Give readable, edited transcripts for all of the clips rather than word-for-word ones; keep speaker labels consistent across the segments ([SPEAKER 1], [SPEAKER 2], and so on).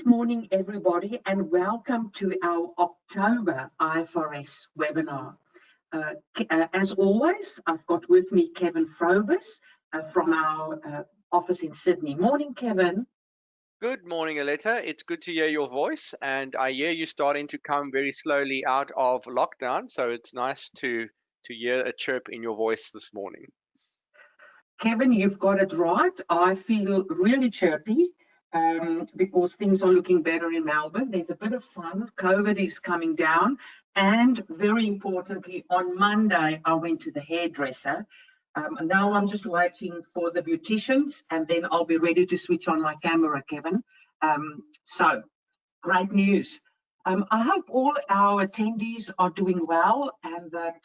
[SPEAKER 1] morning, everybody, and welcome to our October IFRS webinar. As always, I've got with me Kevin Frobus from our office in Sydney. Morning, Kevin.
[SPEAKER 2] Good morning, Aletta. It's good to hear your voice, and I hear you starting to come very slowly out of lockdown, so it's nice to hear a chirp in your voice this morning.
[SPEAKER 1] Kevin, you've got it right. I feel really chirpy because things are looking better in Melbourne. There's a bit of sun, COVID is coming down, and very importantly, on Monday, I went to the hairdresser. Now I'm just waiting for the beauticians, and then I'll be ready to switch on my camera, Kevin. So, great news. I hope all our attendees are doing well and that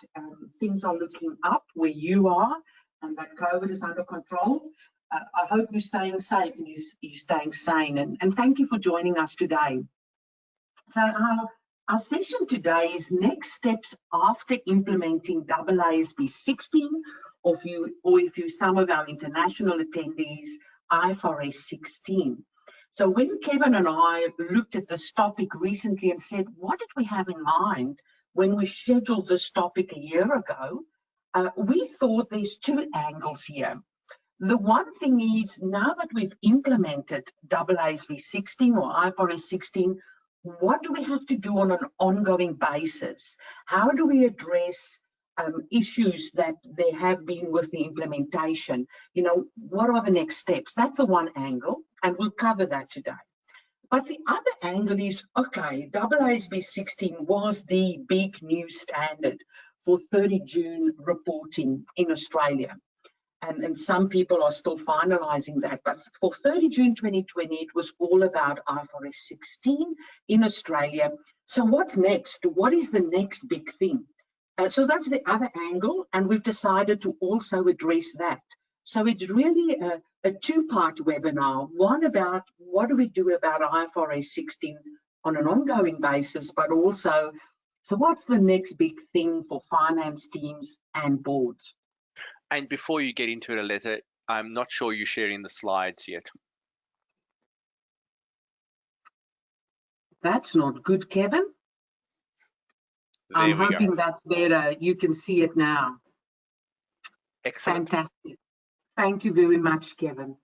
[SPEAKER 1] things are looking up where you are and that COVID is under control. I hope you're staying safe and you're staying sane. And thank you for joining us today. So our session today is next steps after implementing AASB 16, or if you some of our international attendees, IFRS 16. So when Kevin and I looked at this topic recently and said, what did we have in mind when we scheduled this topic a year ago? We thought there's two angles here. The one thing is, now that we've implemented AASB 16 or IFRS 16, what do we have to do on an ongoing basis? How do we address issues that there have been with the implementation? You know, what are the next steps? That's the one angle, and we'll cover that today. But the other angle is, okay, AASB 16 was the big new standard for 30 June reporting in Australia. And some people are still finalising that. But for 30 June 2020, it was all about IFRS 16 in Australia. So what's next? What is the next big thing? So that's the other angle, and we've decided to also address that. So it's really a two-part webinar, one about what do we do about IFRS 16 on an ongoing basis, but also, so what's the next big thing for finance teams and boards?
[SPEAKER 2] And before you get into it, Aletta, I'm not sure you're sharing the slides yet.
[SPEAKER 1] That's not good, Kevin. I'm hoping that's better. You can see it now.
[SPEAKER 2] Excellent.
[SPEAKER 1] Fantastic. Thank you very much, Kevin.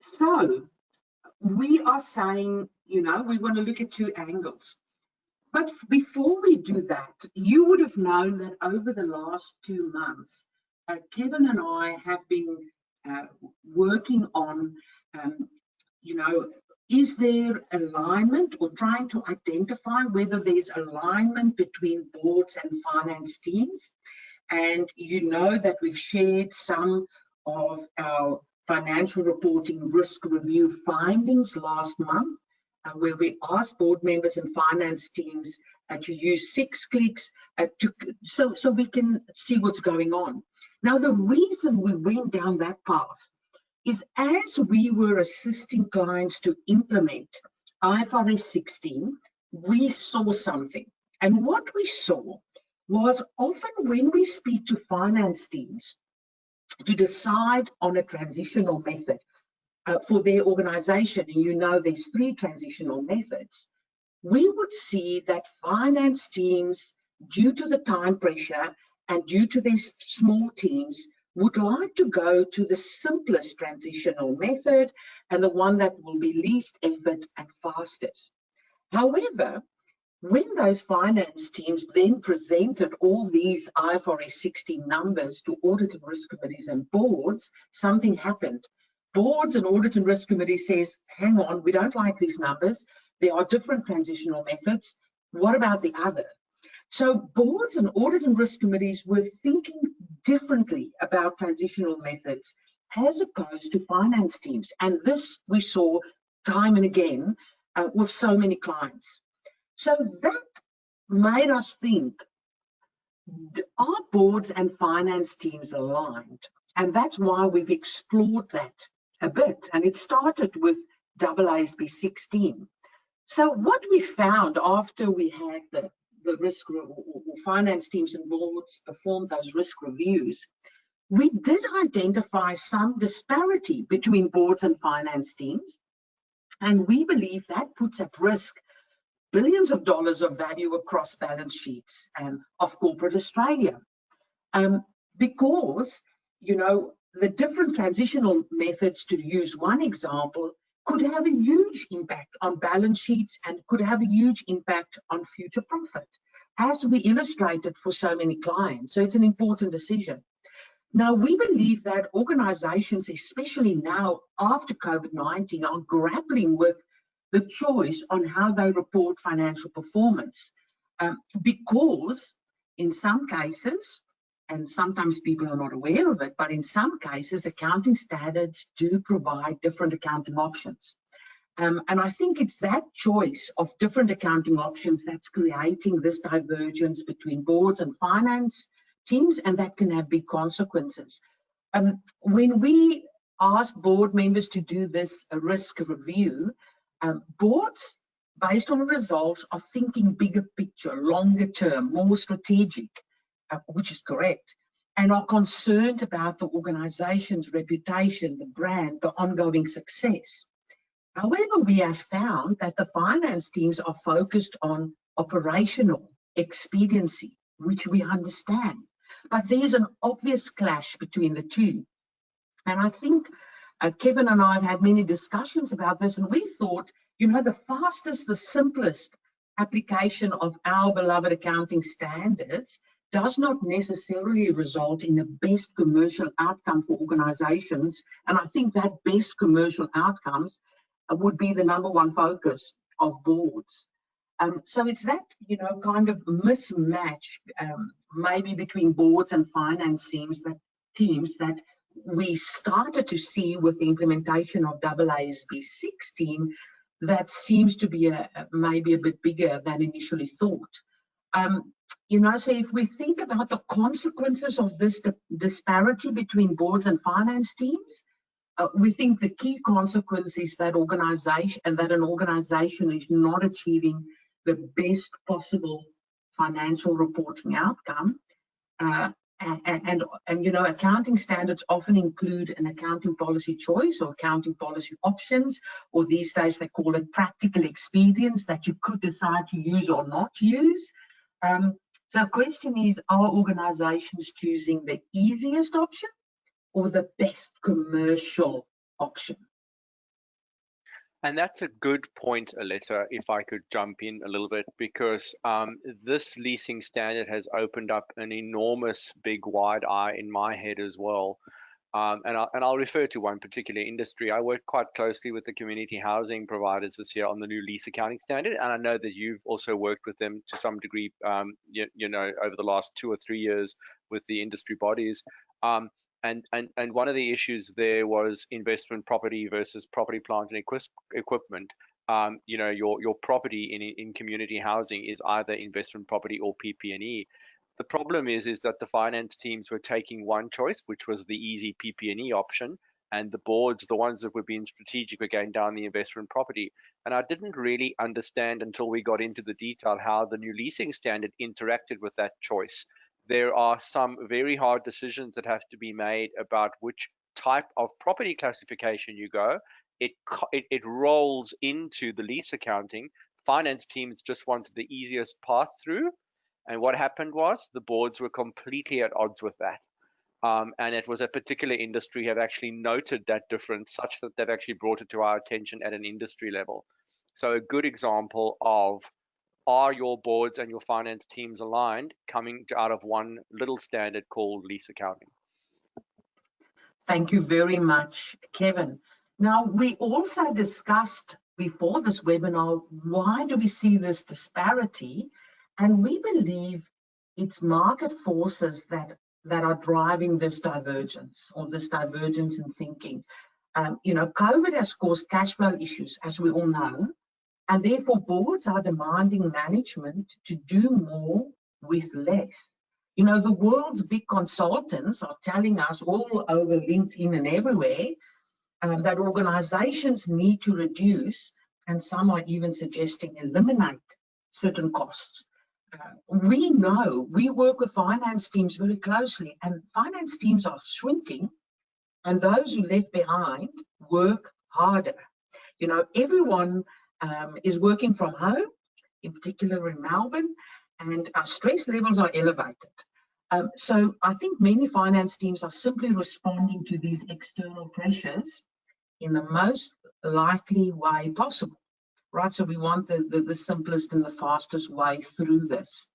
[SPEAKER 1] So we are saying, you know, we want to look at two angles. But before we do that, you would have known that over the last 2 months, Kevin and I have been working on, you know, is there alignment, or trying to identify whether there's alignment between boards and finance teams. And you know that we've shared some of our financial reporting risk review findings last month, where we asked board members and finance teams to use 6 clicks so we can see what's going on. Now, the reason we went down that path is as we were assisting clients to implement IFRS 16, we saw something. And what we saw was often when we speak to finance teams to decide on a transitional method for their organization, and you know there's 3 transitional methods, we would see that finance teams, due to the time pressure and due to their small teams, would like to go to the simplest transitional method and the one that will be least effort and fastest. However, when those finance teams then presented all these IFRS 16 numbers to audit and risk committees and boards, something happened. Boards and audit and risk committees says, hang on, we don't like these numbers. There are different transitional methods. What about the other? So boards and audit and risk committees were thinking differently about transitional methods as opposed to finance teams. And this we saw time and again with so many clients. So that made us think, are boards and finance teams aligned? And that's why we've explored that a bit. And it started with AASB 16. So what we found after we had the risk or finance teams and boards performed those risk reviews, we did identify some disparity between boards and finance teams. And we believe that puts at risk billions of dollars of value across balance sheets of corporate Australia. Because, the different transitional methods, to use one example, could have a huge impact on balance sheets and could have a huge impact on future profit, as we illustrated for so many clients. So it's an important decision. Now, we believe that organizations, especially now after COVID-19, are grappling with the choice on how they report financial performance, because in some cases, and sometimes people are not aware of it, but in some cases, accounting standards do provide different accounting options. And I think it's that choice of different accounting options that's creating this divergence between boards and finance teams, and that can have big consequences. When we ask board members to do this risk review, boards, based on results, are thinking bigger picture, longer term, more strategic, which is correct, and are concerned about the organization's reputation, the brand, the ongoing success. However, we have found that the finance teams are focused on operational expediency, which we understand. But there's an obvious clash between the two. And I think Kevin and I have had many discussions about this, and we thought, the fastest, the simplest application of our beloved accounting standards does not necessarily result in the best commercial outcome for organizations. And I think that best commercial outcomes would be the number one focus of boards. So it's that, kind of mismatch, maybe between boards and finance teams that we started to see with the implementation of AASB 16, that seems to be maybe a bit bigger than initially thought. So if we think about the consequences of this disparity between boards and finance teams, we think the key consequence is that an organization is not achieving the best possible financial reporting outcome. And accounting standards often include an accounting policy choice or accounting policy options, or these days they call it practical expedience that you could decide to use or not use. So the question is, are organizations choosing the easiest option or the best commercial option?
[SPEAKER 2] And that's a good point, Aletta, if I could jump in a little bit, because this leasing standard has opened up an enormous, big, wide eye in my head as well. And I'll refer to one particular industry. I work quite closely with the community housing providers this year on the new lease accounting standard, and I know that you've also worked with them to some degree, over the last 2 or 3 years with the industry bodies. And one of the issues there was investment property versus property, plant, and equipment. Your property in community housing is either investment property or PP&E. The problem is that the finance teams were taking one choice, which was the easy PP&E option, and the boards, the ones that were being strategic, were going down the investment property. And I didn't really understand until we got into the detail how the new leasing standard interacted with that choice. There are some very hard decisions that have to be made about which type of property classification you go. It rolls into the lease accounting. Finance teams just wanted the easiest path through. And what happened was the boards were completely at odds with that. And it was a particular industry have actually noted that difference, such that they've actually brought it to our attention at an industry level. So a good example of, are your boards and your finance teams aligned, coming out of one little standard called lease accounting?
[SPEAKER 1] Thank you very much, Kevin. Now, we also discussed before this webinar, why do we see this disparity? And we believe it's market forces that are driving this divergence, or this divergence in thinking. COVID has caused cash flow issues, as we all know, and therefore boards are demanding management to do more with less. The world's big consultants are telling us all over LinkedIn and everywhere that organizations need to reduce, and some are even suggesting eliminate certain costs. We know, we work with finance teams very closely, and finance teams are shrinking, and those who left behind work harder. You know, everyone is working from home, in particular in Melbourne, and our stress levels are elevated. So I think many finance teams are simply responding to these external pressures in the most likely way possible, right? So we want the simplest and the fastest way through this.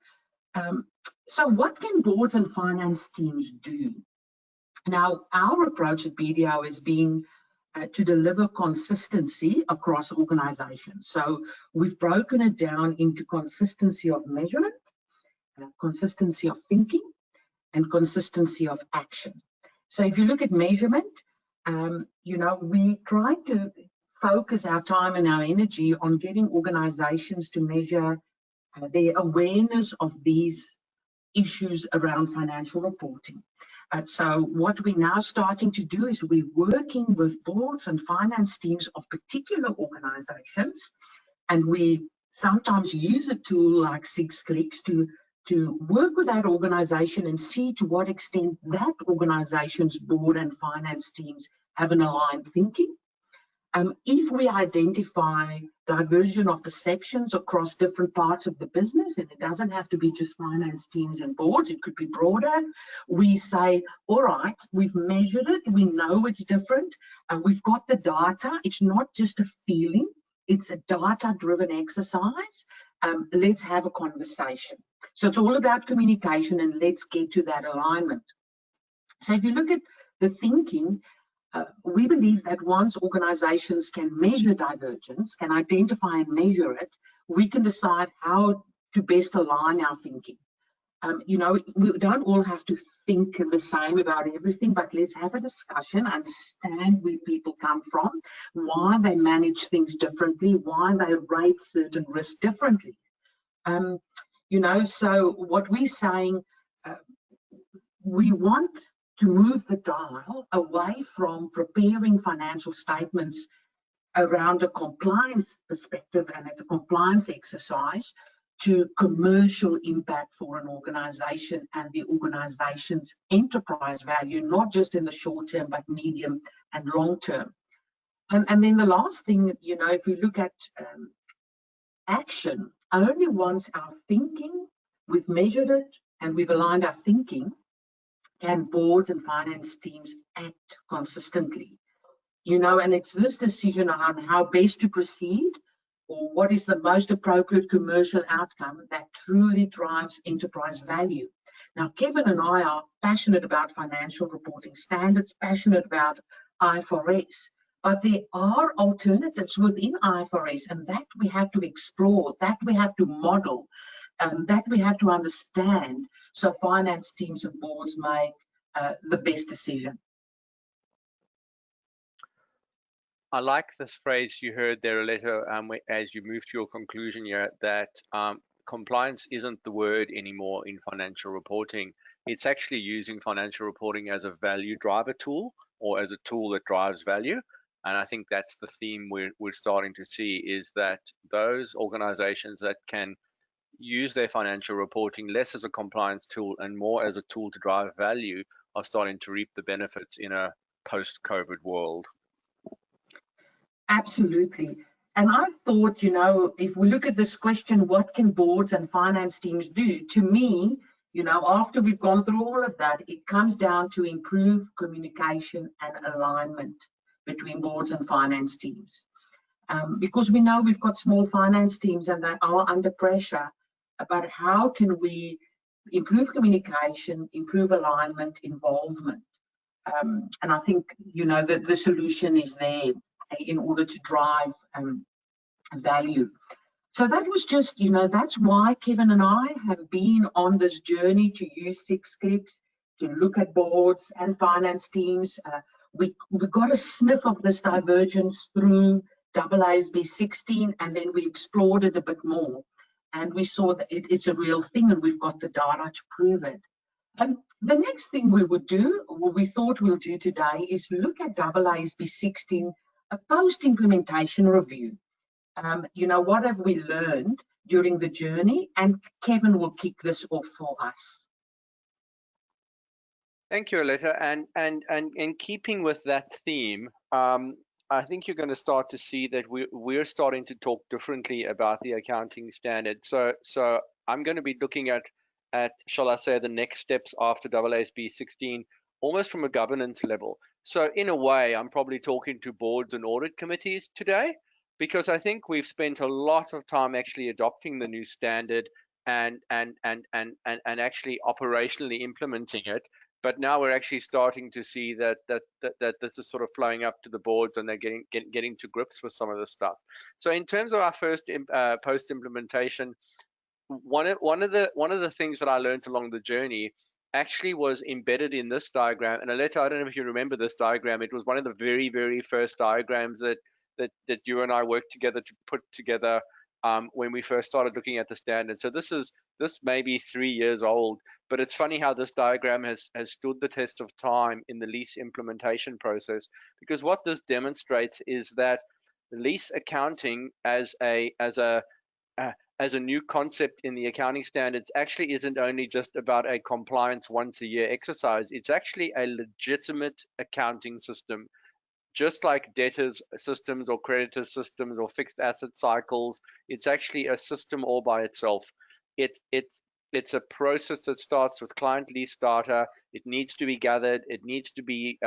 [SPEAKER 1] So what can boards and finance teams do? Now, our approach at BDO has been to deliver consistency across organizations. So we've broken it down into consistency of measurement, consistency of thinking, and consistency of action. So if you look at measurement, you know, we try to focus our time and our energy on getting organizations to measure their awareness of these issues around financial reporting. So what we're now starting to do is we're working with boards and finance teams of particular organizations, and we sometimes use a tool like 6 Clicks to work with that organization and see to what extent that organization's board and finance teams have an aligned thinking. If we identify diversion of perceptions across different parts of the business, and it doesn't have to be just finance teams and boards, it could be broader, we say, all right, we've measured it, we know it's different, we've got the data, it's not just a feeling, it's a data-driven exercise, let's have a conversation. So it's all about communication, and let's get to that alignment. So if you look at the thinking, we believe that once organizations can measure divergence, can identify and measure it, we can decide how to best align our thinking. You know, we don't all have to think the same about everything, but let's have a discussion, understand where people come from, why they manage things differently, why they rate certain risks differently. You know, so what we're saying, we want to move the dial away from preparing financial statements around a compliance perspective and at a compliance exercise to commercial impact for an organization and the organization's enterprise value, not just in the short term, but medium and long term. And then the last thing, you know, if we look at action, only once our thinking, we've measured it and we've aligned our thinking, can boards and finance teams act consistently. You know, and it's this decision on how best to proceed or what is the most appropriate commercial outcome that truly drives enterprise value. Now, Kevin and I are passionate about financial reporting standards, passionate about IFRS, but there are alternatives within IFRS, and that we have to explore, that we have to model, that we have to understand, so finance teams and boards make the best decision.
[SPEAKER 2] I like this phrase you heard there, Aletta, as you move to your conclusion here, that compliance isn't the word anymore in financial reporting. It's actually using financial reporting as a value driver tool, or as a tool that drives value. And I think that's the theme we're starting to see, is that those organizations that can use their financial reporting less as a compliance tool and more as a tool to drive value are starting to reap the benefits in a post-COVID world.
[SPEAKER 1] Absolutely. And I thought, you know, if we look at this question, what can boards and finance teams do? To me, you know, after we've gone through all of that, it comes down to improve communication and alignment between boards and finance teams. Because we know we've got small finance teams and they are under pressure, but how can we improve communication, improve alignment, involvement? And I think, you know, that the solution is there in order to drive value. So that was just, you know, that's why Kevin and I have been on this journey to use 6 Clicks to look at boards and finance teams. We got a sniff of this divergence through AASB 16, and then we explored it a bit more. And we saw that it's a real thing, and we've got the data to prove it. The next thing we would do, or we thought we'll do today, is look at AASB 16, a post-implementation review. You know, what have we learned during the journey? And Kevin will kick this off for us.
[SPEAKER 2] Thank you, Aletta. And in keeping with that theme, I think you're going to start to see that we're starting to talk differently about the accounting standard. So I'm going to be looking at shall I say, the next steps after AASB 16, almost from a governance level. So in a way, I'm probably talking to boards and audit committees today, because I think we've spent a lot of time actually adopting the new standard and actually operationally implementing it. But now we're actually starting to see that this is sort of flowing up to the boards, and they're getting to grips with some of this stuff. So in terms of our first post implementation, one of the things that I learned along the journey actually was embedded in this diagram. And Aletta, I don't know if you remember this diagram. It was one of the very first diagrams that you and I worked together to put together when we first started looking at the standard. So this may be 3 years old, but it's funny how this diagram has stood the test of time in the lease implementation process, because what this demonstrates is that lease accounting as a new concept in the accounting standards actually isn't only just about a compliance once a year exercise. It's actually a legitimate accounting system. Just like debtors systems or creditor systems or fixed asset cycles, it's actually a system all by itself. It's a process that starts with client lease data. It needs to be gathered. It needs to be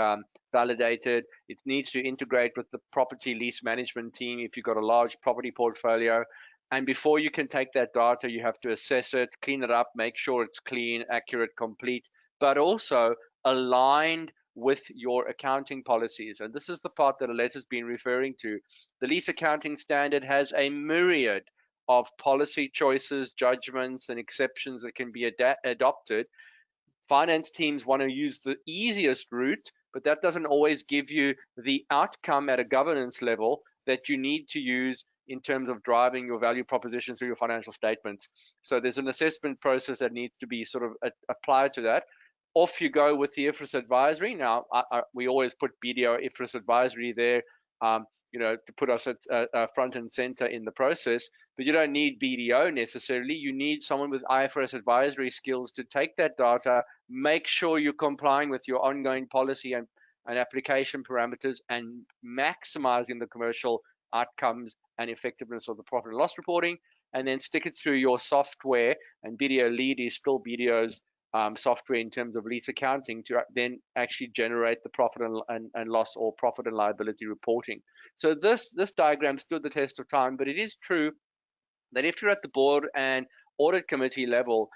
[SPEAKER 2] validated. It needs to integrate with the property lease management team if you've got a large property portfolio. And before you can take that data, you have to assess it, clean it up, make sure it's clean, accurate, complete, but also aligned with your accounting policies. And this is the part that Aletta's been referring to. The lease accounting standard has a myriad of policy choices, judgments, and exceptions that can be adopted. Finance teams want to use the easiest route, but that doesn't always give you the outcome at a governance level that you need to use in terms of driving your value proposition through your financial statements. So there's an assessment process that needs to be sort of applied to that. Off you go with the IFRS advisory. Now, we always put BDO IFRS advisory there, to put us at front and center in the process. But you don't need BDO necessarily. You need someone with IFRS advisory skills to take that data, make sure you're complying with your ongoing policy and application parameters, and maximizing the commercial outcomes and effectiveness of the profit and loss reporting, and then stick it through your software. And BDO Lead is still BDO's software in terms of lease accounting to then actually generate the profit and loss or profit and liability reporting. So this diagram stood the test of time, but it is true that if you're at the board and audit committee level,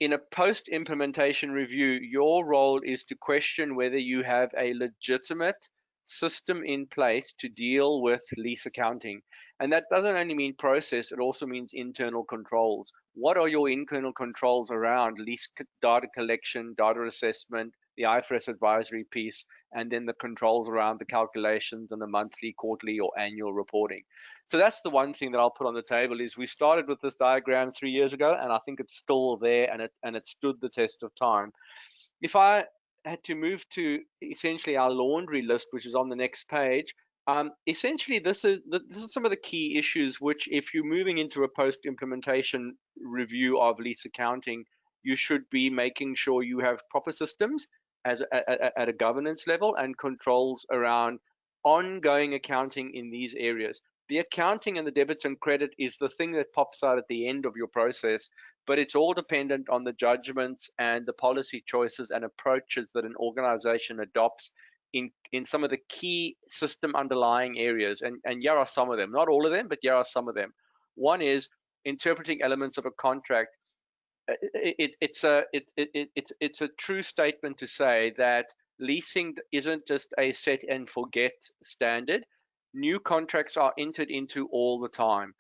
[SPEAKER 2] in a post-implementation review, your role is to question whether you have a legitimate system in place to deal with lease accounting. And that doesn't only mean process, it also means internal controls. What are your internal controls around lease data collection, data assessment, the IFRS advisory piece, and then the controls around the calculations and the monthly, quarterly, or annual reporting? So that's the one thing that I'll put on the table. Is we started with this diagram 3 years ago, and I think it's still there, and it stood the test of time. If I had to move to essentially our laundry list, which is on the next page, essentially this is some of the key issues which, if you're moving into a post-implementation review of lease accounting, you should be making sure you have proper systems at a governance level and controls around ongoing accounting in these areas. The accounting and the debits and credit is the thing that pops out at the end of your process, but it's all dependent on the judgments and the policy choices and approaches that an organization adopts in some of the key system underlying areas. And here are some of them, not all of them, but here are some of them. One is interpreting elements of a contract. It's a true statement to say that leasing isn't just a set and forget standard. New contracts are entered into all the time.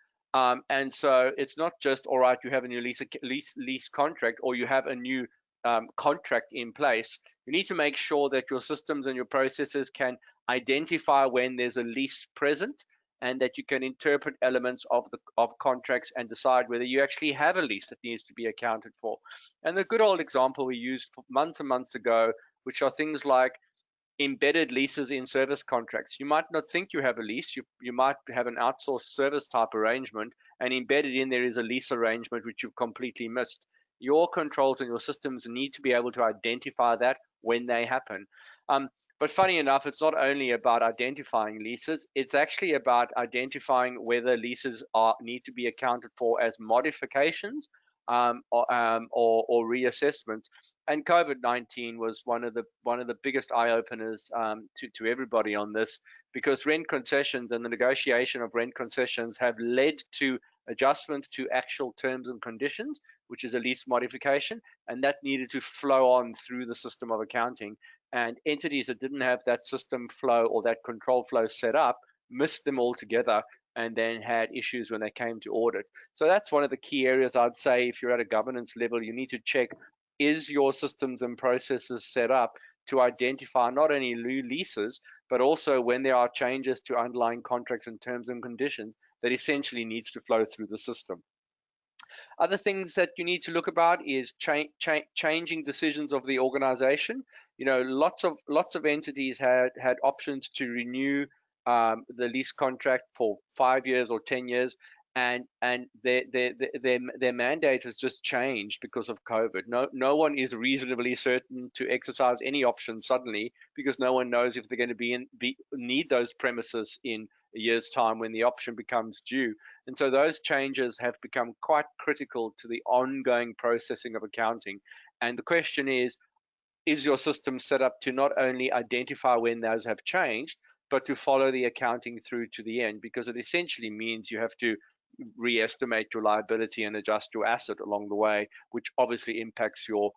[SPEAKER 2] And so it's not just, all right, you have a new lease contract, or you have a new contract in place. You need to make sure that your systems and your processes can identify when there's a lease present, and that you can interpret elements of contracts and decide whether you actually have a lease that needs to be accounted for. And the good old example we used months and months ago, which are things like embedded leases in service contracts. You might not think you have a lease. You might have an outsourced service type arrangement, and embedded in there is a lease arrangement which you've completely missed. Your controls and your systems need to be able to identify that when they happen. But funny enough, it's not only about identifying leases, it's actually about identifying whether leases need to be accounted for as modifications or reassessments. And COVID-19 was one of the biggest eye openers to everybody on this, because rent concessions and the negotiation of rent concessions have led to adjustments to actual terms and conditions, which is a lease modification, and that needed to flow on through the system of accounting. And entities that didn't have that system flow or that control flow set up missed them altogether, and then had issues when they came to audit. So that's one of the key areas I'd say. If you're at a governance level, you need to check, is your systems and processes set up to identify not only leases, but also when there are changes to underlying contracts and terms and conditions that essentially needs to flow through the system. Other things that you need to look about is changing decisions of the organization. You know, lots of entities had options to renew the lease contract for 5 years or 10 years, and their mandate has just changed because of COVID. No one is reasonably certain to exercise any option suddenly, because no one knows if they're going to need those premises in a year's time when the option becomes due. And so those changes have become quite critical to the ongoing processing of accounting. And the question is your system set up to not only identify when those have changed, but to follow the accounting through to the end? Because it essentially means you have to re-estimate your liability and adjust your asset along the way, which obviously impacts your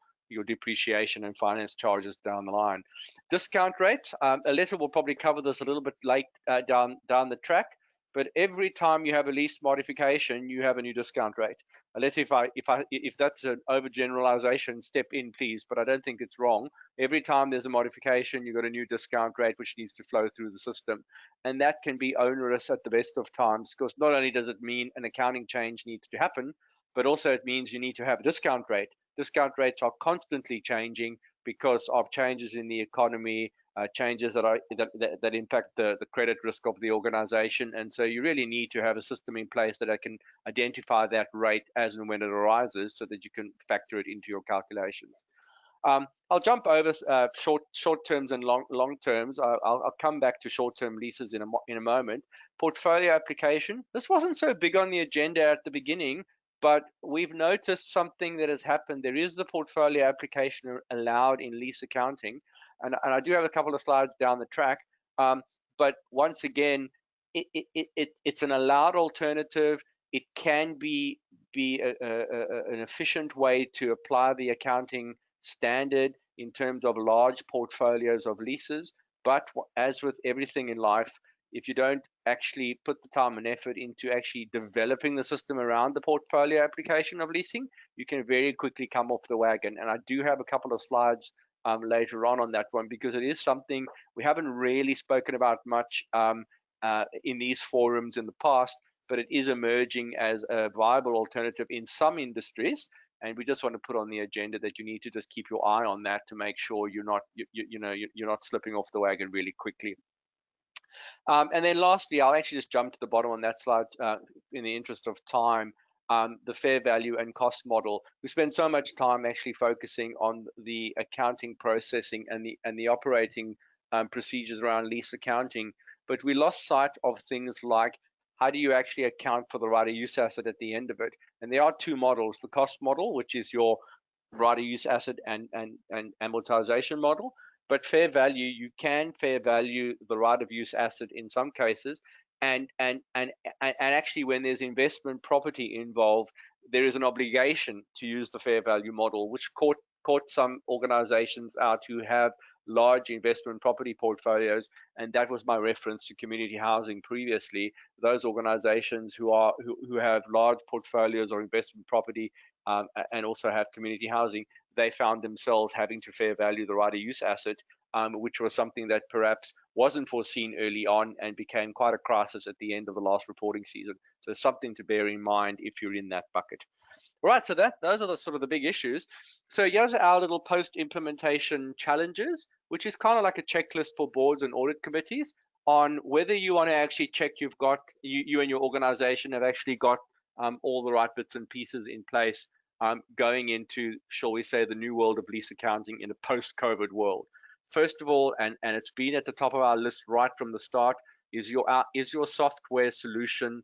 [SPEAKER 2] depreciation and finance charges down the line. Discount rate, Aletta will probably cover this a little bit late down the track, but every time you have a lease modification, you have a new discount rate. Aletta, if that's an overgeneralization, step in, please, but I don't think it's wrong. Every time there's a modification, you've got a new discount rate which needs to flow through the system. And that can be onerous at the best of times, because not only does it mean an accounting change needs to happen, but also it means you need to have a discount rate. Discount rates are constantly changing because of changes in the economy, changes that impact the credit risk of the organization. And so you really need to have a system in place that can identify that rate as and when it arises, so that you can factor it into your calculations. I'll jump over short terms and long terms. I'll come back to short-term leases in a moment. Portfolio application. This wasn't so big on the agenda at the beginning, but we've noticed something that has happened. There is the portfolio application allowed in lease accounting, and I do have a couple of slides down the track. But once again, it's an allowed alternative. It can be an efficient way to apply the accounting standard in terms of large portfolios of leases. But as with everything in life, if you don't actually put the time and effort into actually developing the system around the portfolio application of leasing, you can very quickly come off the wagon. And I do have a couple of slides later on that one, because it is something we haven't really spoken about much in these forums in the past, but it is emerging as a viable alternative in some industries. And we just want to put on the agenda that you need to just keep your eye on that to make sure you're not slipping off the wagon really quickly. And then lastly, I'll actually just jump to the bottom on that slide in the interest of time. The fair value and cost model. We spend so much time actually focusing on the accounting processing and the operating procedures around lease accounting, but we lost sight of things like, how do you actually account for the right of use asset at the end of it? And there are two models: the cost model, which is your right of use asset and amortization model. But fair value, you can fair value the right of use asset in some cases, and actually when there's investment property involved, there is an obligation to use the fair value model, which caught some organizations out who have large investment property portfolios. And that was my reference to community housing previously. Those organizations who have large portfolios or investment property and also have community housing, they found themselves having to fair value the right of use asset, which was something that perhaps wasn't foreseen early on and became quite a crisis at the end of the last reporting season. So something to bear in mind if you're in that bucket. Right, so those are the sort of the big issues. So here's our little post-implementation challenges, which is kind of like a checklist for boards and audit committees on whether you want to actually check you and your organization have actually got all the right bits and pieces in place going into, shall we say, the new world of lease accounting in a post-COVID world. first of all, and it's been at the top of our list right from the start, is your software solution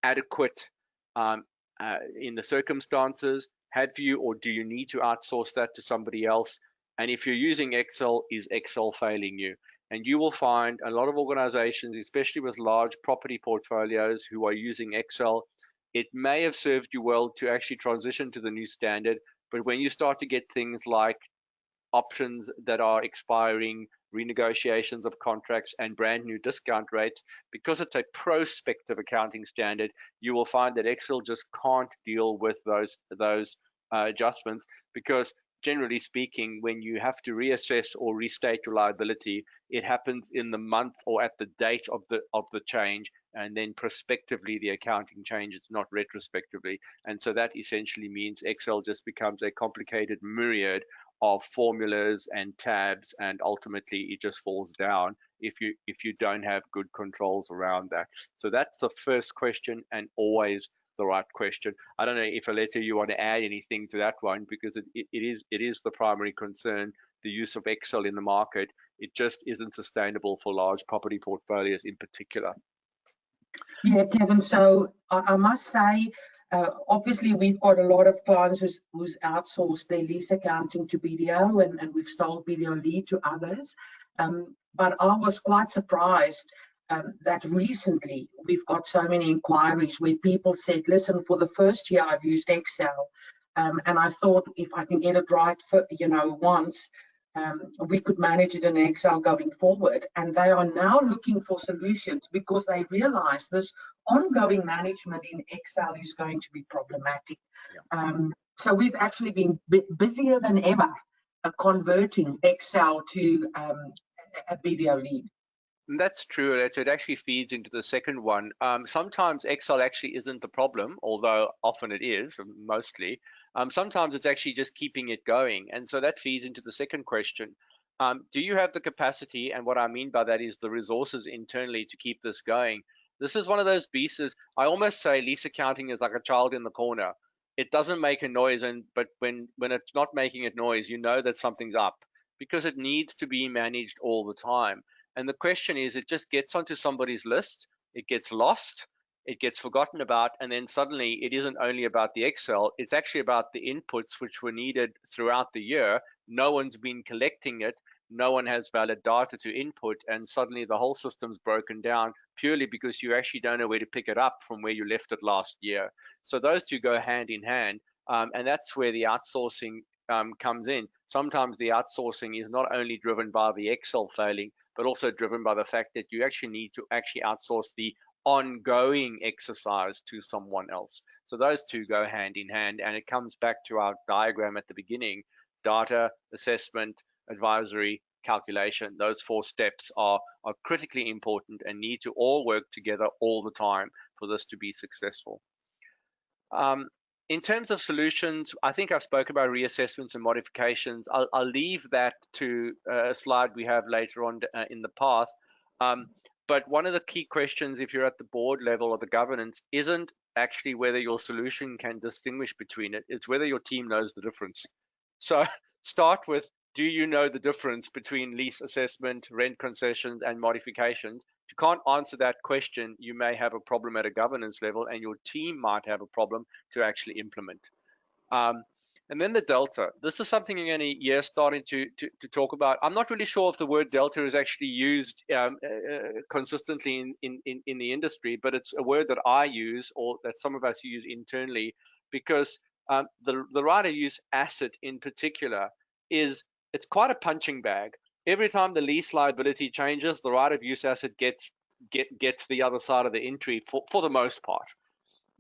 [SPEAKER 2] adequate in the circumstances? Have you or do you need to outsource that to somebody else? And if you're using Excel, is Excel failing you? And you will find a lot of organizations, especially with large property portfolios, who are using Excel. It may have served you well to actually transition to the new standard, but when you start to get things like options that are expiring, renegotiations of contracts, and brand new discount rates, because it's a prospective accounting standard, you will find that Excel just can't deal with those adjustments, because generally speaking, when you have to reassess or restate your liability, it happens in the month or at the date of the change, and then prospectively the accounting changes, not retrospectively. And so that essentially means Excel just becomes a complicated myriad of formulas and tabs, and ultimately it just falls down if you don't have good controls around that. So that's the first question, and always the right question. I don't know if Aletta, you want to add anything to that one, because it is the primary concern, the use of Excel in the market. It just isn't sustainable for large property portfolios in particular.
[SPEAKER 1] Yeah, Kevin, so I must say, obviously we've got a lot of clients who's outsourced their lease accounting to BDO, and we've sold BDO lead to others. But I was quite surprised that recently we've got so many inquiries where people said, listen, for the first year I've used Excel, and I thought if I can get it right for, once, we could manage it in Excel going forward. And they are now looking for solutions because they realize this ongoing management in Excel is going to be problematic. Yeah. So we've actually been busier than ever converting Excel to a BDO lead.
[SPEAKER 2] And that's true. It actually feeds into the second one. Sometimes Excel actually isn't the problem, although often it is, mostly. Sometimes it's actually just keeping it going. And so that feeds into the second question. Do you have the capacity? And what I mean by that is the resources internally to keep this going. This is one of those pieces. I almost say lease accounting is like a child in the corner. It doesn't make a noise, but when it's not making a noise, you know that something's up, because it needs to be managed all the time. And the question is, it just gets onto somebody's list, it gets lost, it gets forgotten about, and then suddenly it isn't only about the Excel, it's actually about the inputs which were needed throughout the year. No one's been collecting it, no one has valid data to input, and suddenly the whole system's broken down purely because you actually don't know where to pick it up from where you left it last year. So those two go hand in hand, and that's where the outsourcing comes in. Sometimes the outsourcing is not only driven by the Excel failing, but also driven by the fact that you actually need to actually outsource the ongoing exercise to someone else. So those two go hand in hand, and it comes back to our diagram at the beginning: data, assessment, advisory, calculation. Those 4 steps are critically important and need to all work together all the time for this to be successful. In terms of solutions, I think I've spoken about reassessments and modifications. I'll leave that to a slide we have later on in the path. But one of the key questions, if you're at the board level or the governance, isn't actually whether your solution can distinguish between it. It's whether your team knows the difference. So start with, do you know the difference between lease assessment, rent concessions, and modifications? If you can't answer that question, you may have a problem at a governance level, and your team might have a problem to actually implement. And then the delta. This is something you're going to starting to talk about. I'm not really sure if the word delta is actually used consistently in the industry, but it's a word that I use, or that some of us use internally, because the right of use asset in particular it's quite a punching bag. Every time the lease liability changes, the right of use asset gets the other side of the entry for the most part.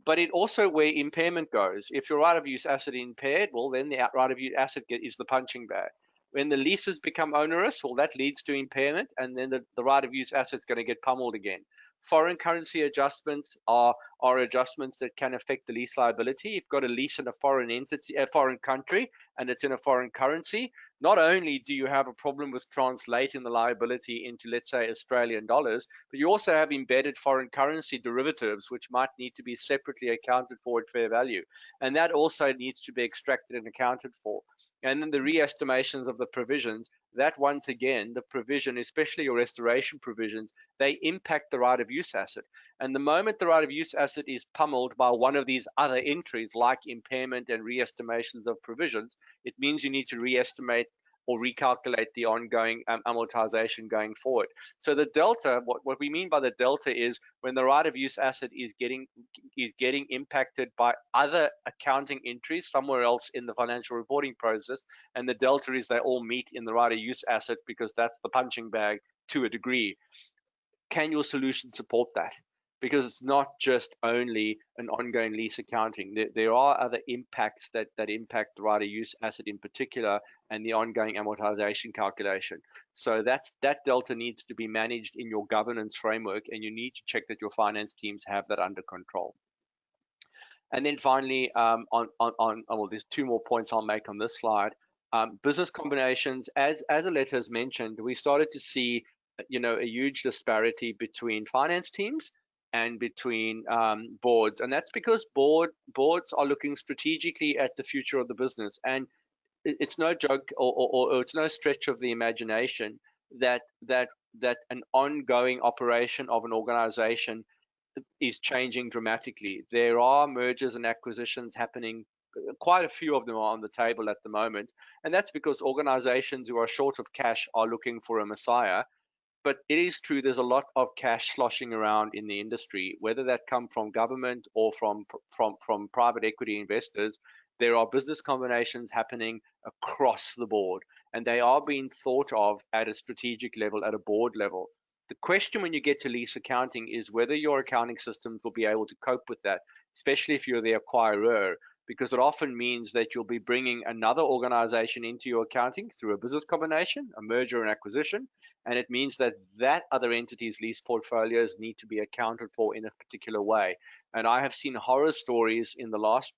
[SPEAKER 2] But it also where impairment goes. If your right of use asset is impaired, well, then the right of use asset is the punching bag. When the leases become onerous, well, that leads to impairment, and then the right of use asset is going to get pummeled again. Foreign currency adjustments are adjustments that can affect the lease liability. You've got a lease in a foreign entity, a foreign country, and it's in a foreign currency. Not only do you have a problem with translating the liability into, let's say, Australian dollars, but you also have embedded foreign currency derivatives, which might need to be separately accounted for at fair value. And that also needs to be extracted and accounted for. And then the re-estimations of the provisions, that once again, the provision, especially your restoration provisions, they impact the right of use asset. And the moment the right of use asset is pummeled by one of these other entries, like impairment and re-estimations of provisions, it means you need to re-estimate or recalculate the ongoing amortization going forward. So the delta, what we mean by the delta is when the right of use asset is getting impacted by other accounting entries somewhere else in the financial reporting process, and the delta is they all meet in the right of use asset because that's the punching bag to a degree. Can your solution support that? Because it's not just only an ongoing lease accounting. There are other impacts that impact the right of use asset in particular and the ongoing amortization calculation. So that delta needs to be managed in your governance framework, and you need to check that your finance teams have that under control. And then finally, well, there's two more points I'll make on this slide. Business combinations, as Aletta has mentioned, we started to see a huge disparity between finance teams and between boards, and that's because boards are looking strategically at the future of the business, and it's no joke or it's no stretch of the imagination that an ongoing operation of an organization is changing dramatically. There are mergers and acquisitions happening. Quite a few of them are on the table at the moment, and that's because organizations who are short of cash are looking for a messiah. But it is true, there's a lot of cash sloshing around in the industry, whether that come from government or from private equity investors. There are business combinations happening across the board, and they are being thought of at a strategic level, at a board level. The question when you get to lease accounting is whether your accounting systems will be able to cope with that, especially if you're the acquirer, because it often means that you'll be bringing another organization into your accounting through a business combination, a merger and acquisition, and it means that other entity's lease portfolios need to be accounted for in a particular way. And I have seen horror stories in the last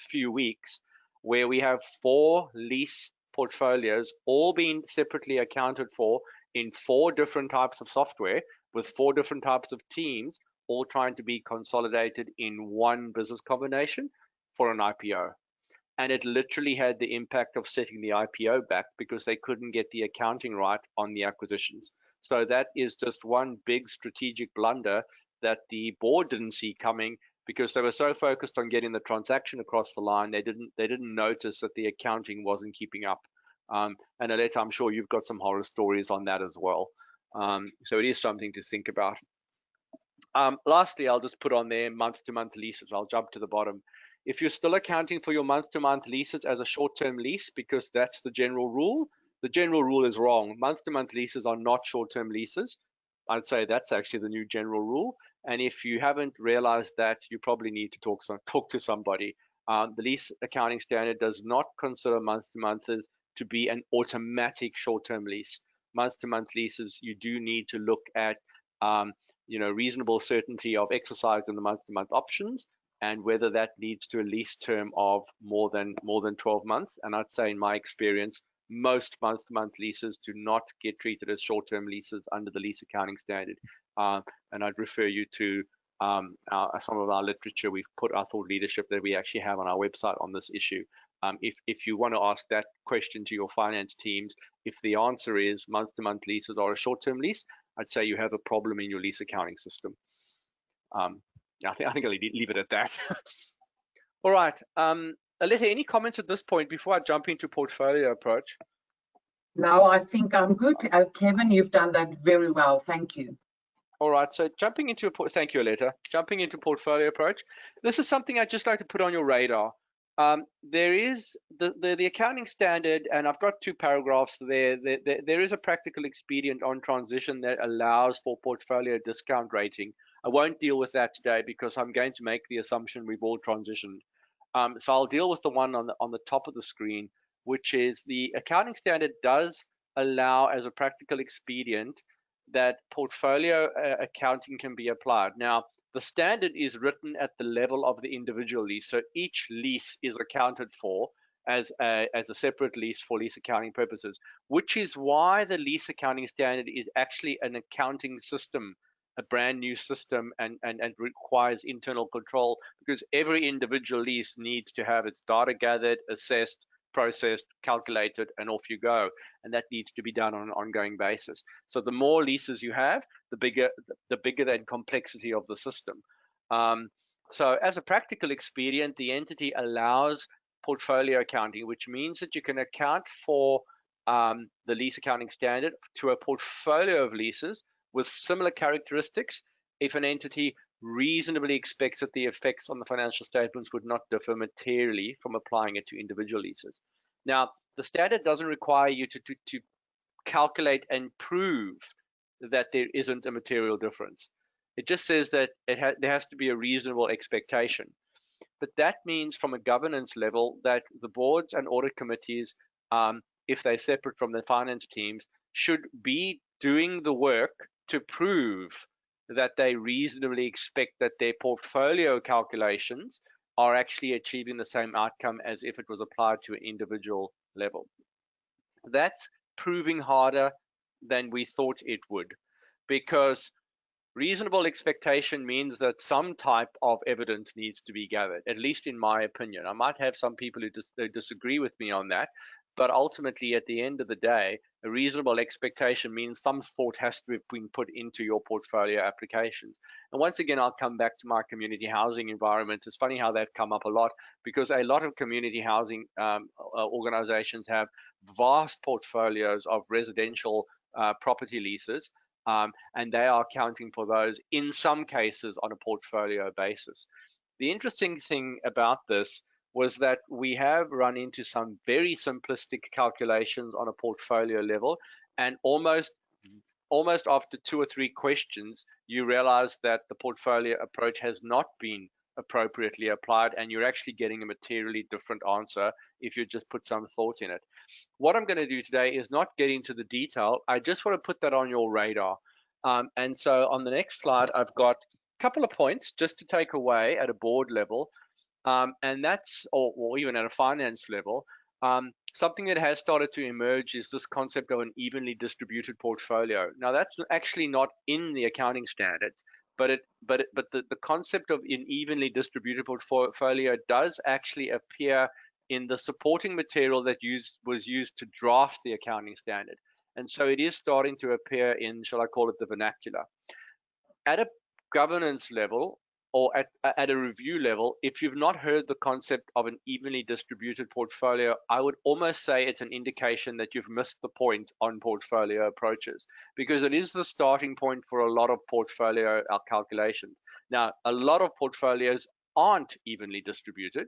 [SPEAKER 2] few weeks where we have 4 lease portfolios all being separately accounted for in 4 different types of software with 4 different types of teams, all trying to be consolidated in one business combination for an IPO. And it literally had the impact of setting the IPO back because they couldn't get the accounting right on the acquisitions. So that is just one big strategic blunder that the board didn't see coming because they were so focused on getting the transaction across the line, they didn't notice that the accounting wasn't keeping up. And Aletta, I'm sure you've got some horror stories on that as well. So it is something to think about. Lastly, I'll just put on there month-to-month leases. I'll jump to the bottom. If you're still accounting for your month-to-month leases as a short-term lease, because that's the general rule is wrong. Month-to-month leases are not short-term leases. I'd say that's actually the new general rule. And if you haven't realized that, you probably need to talk to somebody. The lease accounting standard does not consider month-to-months to be an automatic short-term lease. Month-to-month leases, you do need to look at reasonable certainty of exercise in the month-to-month options, and whether that leads to a lease term of more than 12 months. And I'd say in my experience, most month-to-month leases do not get treated as short-term leases under the lease accounting standard. And I'd refer you to some of our literature. We've put our thought leadership that we actually have on our website on this issue. If you want to ask that question to your finance teams, if the answer is month-to-month leases are a short-term lease, I'd say you have a problem in your lease accounting system. I think I'll leave it at that. All right. Aletta, any comments at this point before I jump into portfolio approach?
[SPEAKER 1] No, I think I'm good. Kevin, you've done that very well. Thank you.
[SPEAKER 2] All right. So thank you, Aletta. Jumping into portfolio approach. This is something I'd just like to put on your radar. There is the accounting standard, and I've got 2 paragraphs there. There is a practical expedient on transition that allows for portfolio discount rating. I won't deal with that today because I'm going to make the assumption we've all transitioned. So I'll deal with the one on the top of the screen, which is the accounting standard does allow as a practical expedient that portfolio accounting can be applied. Now, the standard is written at the level of the individual lease. So each lease is accounted for as a separate lease for lease accounting purposes, which is why the lease accounting standard is actually an accounting system, a brand new system, and requires internal control because every individual lease needs to have its data gathered, assessed, processed, calculated, and off you go. And that needs to be done on an ongoing basis. So the more leases you have, the bigger the complexity of the system. So as a practical expedient, the entity allows portfolio accounting, which means that you can account for the lease accounting standard to a portfolio of leases with similar characteristics if an entity reasonably expects that the effects on the financial statements would not differ materially from applying it to individual leases. Now, the standard doesn't require you to calculate and prove that there isn't a material difference. It just says that there has to be a reasonable expectation. But that means from a governance level that the boards and audit committees, if they're separate from the finance teams, should be doing the work to prove that they reasonably expect that their portfolio calculations are actually achieving the same outcome as if it was applied to an individual level. That's proving harder than we thought it would, because reasonable expectation means that some type of evidence needs to be gathered, at least in my opinion. I might have some people who disagree with me on that, but ultimately, at the end of the day, a reasonable expectation means some thought has to have been put into your portfolio applications. And once again, I'll come back to my community housing environments. It's funny how they've come up a lot, because a lot of community housing organizations have vast portfolios of residential property leases, and they are accounting for those in some cases on a portfolio basis. The interesting thing about this was that we have run into some very simplistic calculations on a portfolio level, and almost after 2 or 3 questions, you realize that the portfolio approach has not been appropriately applied, and you're actually getting a materially different answer if you just put some thought in it. What I'm going to do today is not get into the detail. I just want to put that on your radar. And so on the next slide, I've got a couple of points just to take away at a board level, and that's, or even at a finance level. Something that has started to emerge is this concept of an evenly distributed portfolio. Now, that's actually not in the accounting standards, but the concept of an evenly distributed portfolio does actually appear in the supporting material that was used to draft the accounting standard. And so it is starting to appear in, shall I call it, the vernacular. At a governance level, or at a review level, if you've not heard the concept of an evenly distributed portfolio, I would almost say it's an indication that you've missed the point on portfolio approaches, because it is the starting point for a lot of portfolio calculations. Now, a lot of portfolios aren't evenly distributed,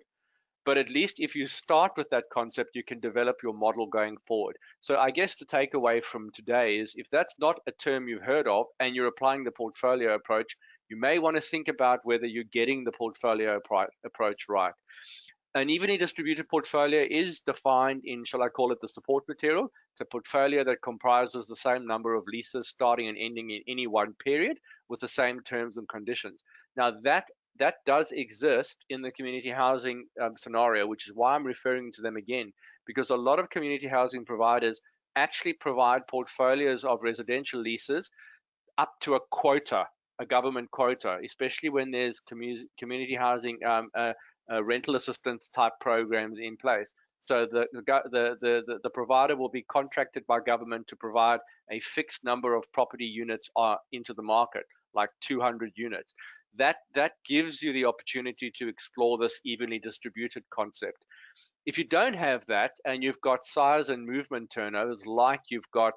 [SPEAKER 2] but at least if you start with that concept, you can develop your model going forward. So I guess the takeaway from today is, if that's not a term you've heard of and you're applying the portfolio approach, you may want to think about whether you're getting the portfolio approach right. An evenly distributed portfolio is defined in, shall I call it, the support material. It's a portfolio that comprises the same number of leases starting and ending in any one period with the same terms and conditions. Now, that does exist in the community housing scenario, which is why I'm referring to them again, because a lot of community housing providers actually provide portfolios of residential leases up to a quota, a government quota, especially when there's community housing rental assistance type programs in place. So the provider will be contracted by government to provide a fixed number of property units into the market, like 200 units. That gives you the opportunity to explore this evenly distributed concept. If you don't have that, and you've got size and movement turnovers, like you've got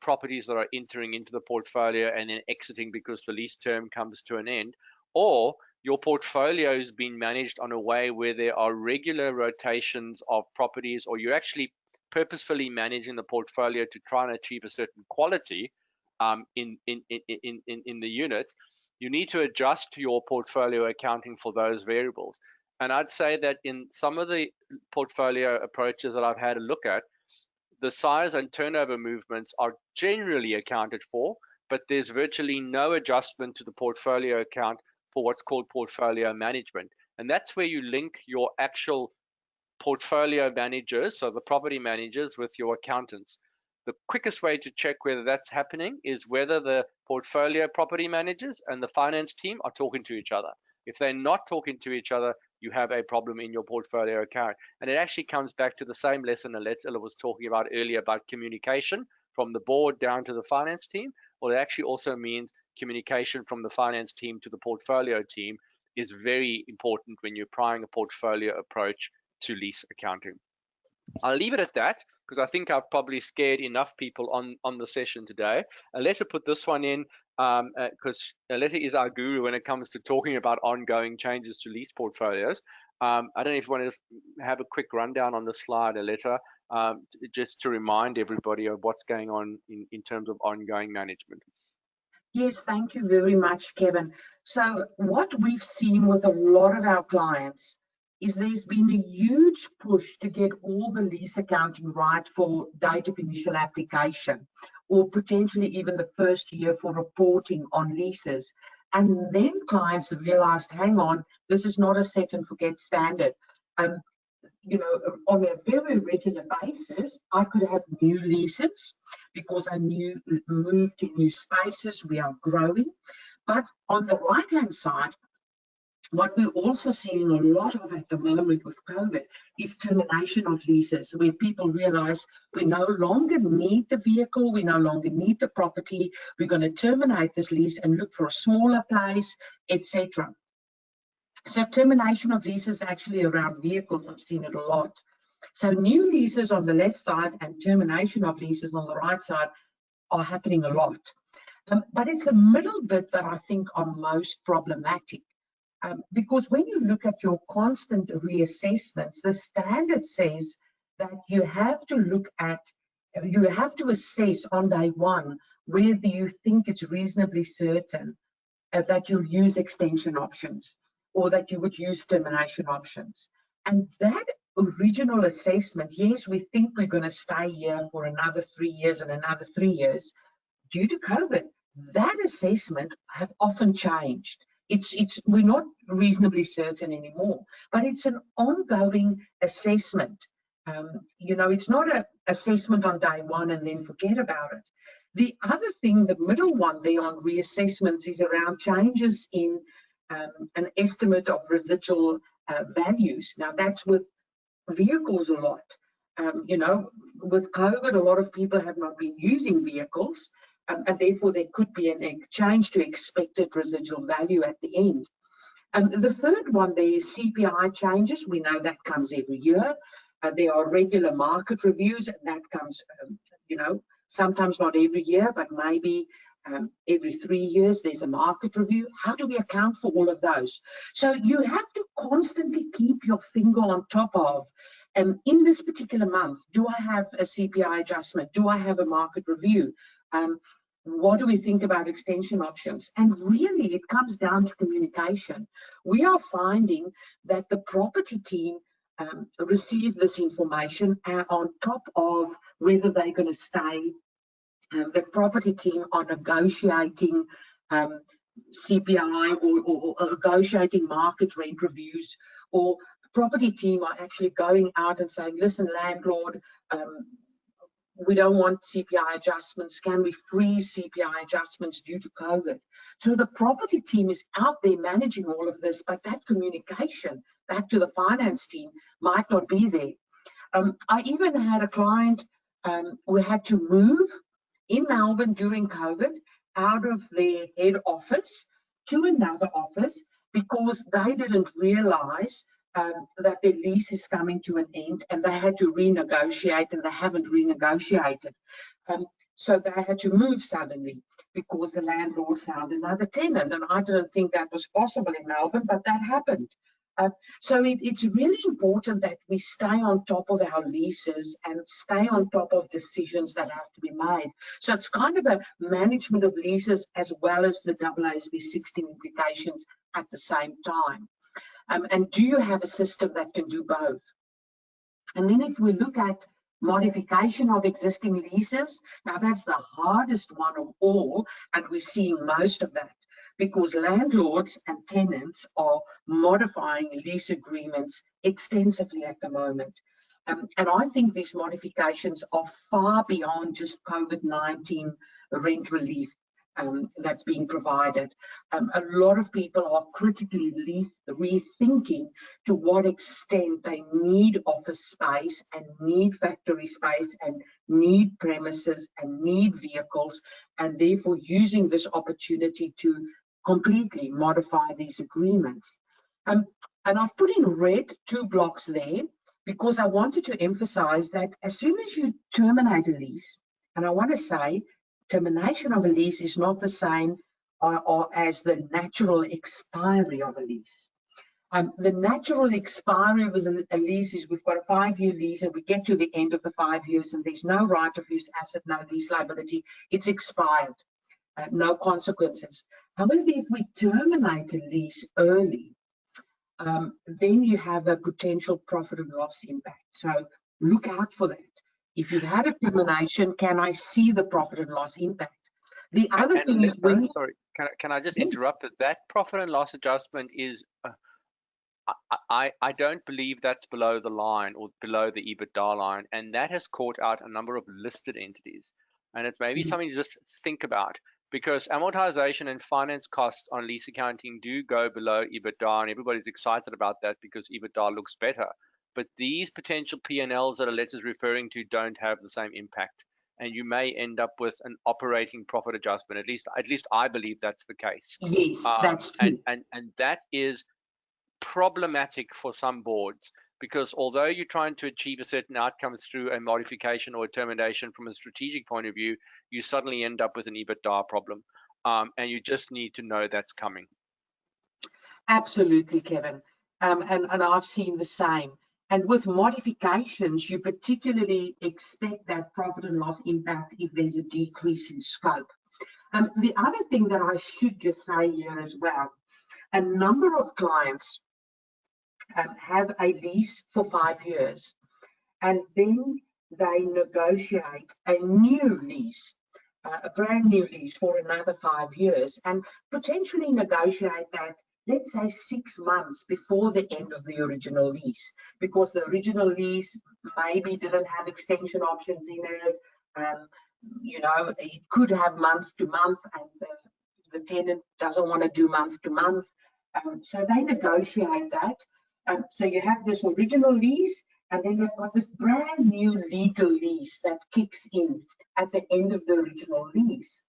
[SPEAKER 2] properties that are entering into the portfolio and then exiting because the lease term comes to an end, or your portfolio is being managed on a way where there are regular rotations of properties, or you're actually purposefully managing the portfolio to try and achieve a certain quality in the units, you need to adjust to your portfolio accounting for those variables. And I'd say that in some of the portfolio approaches that I've had a look at, the size and turnover movements are generally accounted for, but there's virtually no adjustment to the portfolio account for what's called portfolio management. And that's where you link your actual portfolio managers, so the property managers, with your accountants. The quickest way to check whether that's happening is whether the portfolio property managers and the finance team are talking to each other. If they're not talking to each other, you have a problem in your portfolio account. And it actually comes back to the same lesson Aletta was talking about earlier about communication from the board down to the finance team. Well, it actually also means communication from the finance team to the portfolio team is very important when you're applying a portfolio approach to lease accounting. I'll leave it at that because I think I've probably scared enough people on the session today. Aletta put this one in because Aletta is our guru when it comes to talking about ongoing changes to lease portfolios. I don't know if you want to have a quick rundown on the slide, Aletta, just to remind everybody of what's going on in terms of ongoing management.
[SPEAKER 1] Yes, thank you very much, Kevin. So what we've seen with a lot of our clients is there's been a huge push to get all the lease accounting right for date of initial application, or potentially even the first year for reporting on leases. And then clients have realized, hang on, this is not a set and forget standard. You know, on a very regular basis, I could have new leases because I moved to new spaces, we are growing. But on the right-hand side, what we're also seeing a lot of at the moment with COVID is termination of leases, where people realize we no longer need the vehicle, we no longer need the property, we're going to terminate this lease and look for a smaller place, etc. So termination of leases actually around vehicles, I've seen it a lot. So new leases on the left side and termination of leases on the right side are happening a lot. But it's the middle bit that I think are most problematic. Because when you look at your constant reassessments, the standard says that you have to assess on day one whether you think it's reasonably certain that you'll use extension options or that you would use termination options. And that original assessment, yes, we think we're going to stay here for another 3 years and another 3 years. Due to COVID, that assessment have often changed. We're not reasonably certain anymore, but it's an ongoing assessment. You know, it's not an assessment on day one and then forget about it. The other thing, the middle one there on reassessments, is around changes in an estimate of residual values. Now, that's with vehicles a lot. You know, with COVID, a lot of people have not been using vehicles, and therefore there could be a change to expected residual value at the end. The third one there is CPI changes. We know that comes every year. There are regular market reviews, and that comes, you know, sometimes not every year, but maybe every 3 years there's a market review. How do we account for all of those? So you have to constantly keep your finger on top of, in this particular month, do I have a CPI adjustment? Do I have a market review? What do we think about extension options? And really, it comes down to communication. We are finding that the property team receive this information on top of whether they're going to stay. The property team are negotiating CPI or negotiating market rent reviews, or property team are actually going out and saying, listen, landlord, we don't want CPI adjustments. Can we freeze CPI adjustments due to COVID? So the property team is out there managing all of this, but that communication back to the finance team might not be there. I even had a client who had to move in Melbourne during COVID out of their head office to another office because they didn't realize that their lease is coming to an end and they had to renegotiate, and they haven't renegotiated. So they had to move suddenly because the landlord found another tenant, and I didn't think that was possible in Melbourne, but that happened. So it's really important that we stay on top of our leases and stay on top of decisions that have to be made. So it's kind of a management of leases as well as the AASB 16 implications at the same time. And do you have a system that can do both? And then if we look at modification of existing leases, now that's the hardest one of all, and we're seeing most of that because landlords and tenants are modifying lease agreements extensively at the moment. And I think these modifications are far beyond just COVID-19 rent relief. that's being provided. A lot of people are critically rethinking to what extent they need office space and need factory space and need premises and need vehicles, and therefore using this opportunity to completely modify these agreements. And I've put in red 2 blocks there because I wanted to emphasize that as soon as you terminate a lease, and I want to say termination of a lease is not the same or as the natural expiry of a lease. The natural expiry of a lease is we've got a 5-year lease and we get to the end of the 5 years and there's no right of use asset, no lease liability, it's expired, no consequences. However, if we terminate a lease early, then you have a potential profit and loss impact. So look out for that. If you've had a termination, can I see the profit and loss impact? The other thing is when...
[SPEAKER 2] Sorry, can I just interrupt? That profit and loss adjustment is, I don't believe that's below the line or below the EBITDA line, and that has caught out a number of listed entities. And it's maybe something to just think about, because amortization and finance costs on lease accounting do go below EBITDA, and everybody's excited about that because EBITDA looks better. But these potential P&Ls that Alette's referring to don't have the same impact, and you may end up with an operating profit adjustment. At least I believe that's the case.
[SPEAKER 1] Yes, that's true.
[SPEAKER 2] And that is problematic for some boards, because although you're trying to achieve a certain outcome through a modification or a termination from a strategic point of view, you suddenly end up with an EBITDA problem, and you just need to know that's coming.
[SPEAKER 1] Absolutely, Kevin. And I've seen the same. And with modifications, you particularly expect that profit and loss impact if there's a decrease in scope. The other thing that I should just say here as well, a number of clients have a lease for 5 years, and then they negotiate a new lease, a brand new lease for another 5 years, and potentially negotiate that, let's say 6 months before the end of the original lease, because the original lease maybe didn't have extension options in it. You know, it could have month to month, and the tenant doesn't want to do month to month. So they negotiate that. So you have this original lease, and then you've got this brand new legal lease that kicks in at the end of the original lease.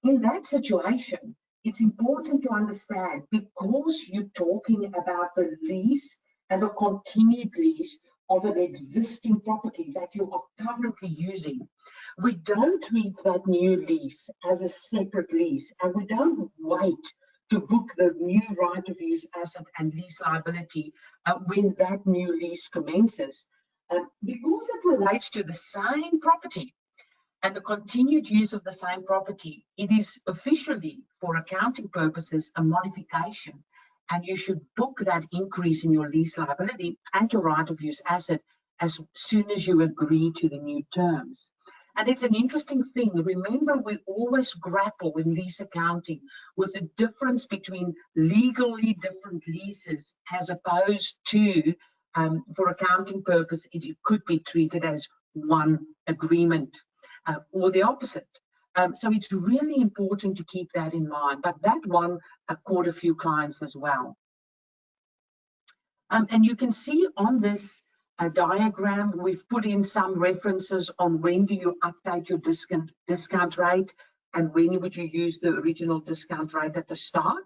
[SPEAKER 1] In that situation, it's important to understand, because you're talking about the lease and the continued lease of an existing property that you are currently using, we don't treat that new lease as a separate lease, and we don't wait to book the new right of use asset and lease liability when that new lease commences. Because it relates to the same property and the continued use of the same property, it is officially, for accounting purposes, a modification, and you should book that increase in your lease liability and your right of use asset as soon as you agree to the new terms. And it's an interesting thing. Remember, we always grapple in lease accounting with the difference between legally different leases as opposed to, for accounting purpose, it could be treated as one agreement or the opposite. So it's really important to keep that in mind. But that one caught a few clients as well. And you can see on this diagram, we've put in some references on when do you update your discount rate and when would you use the original discount rate at the start.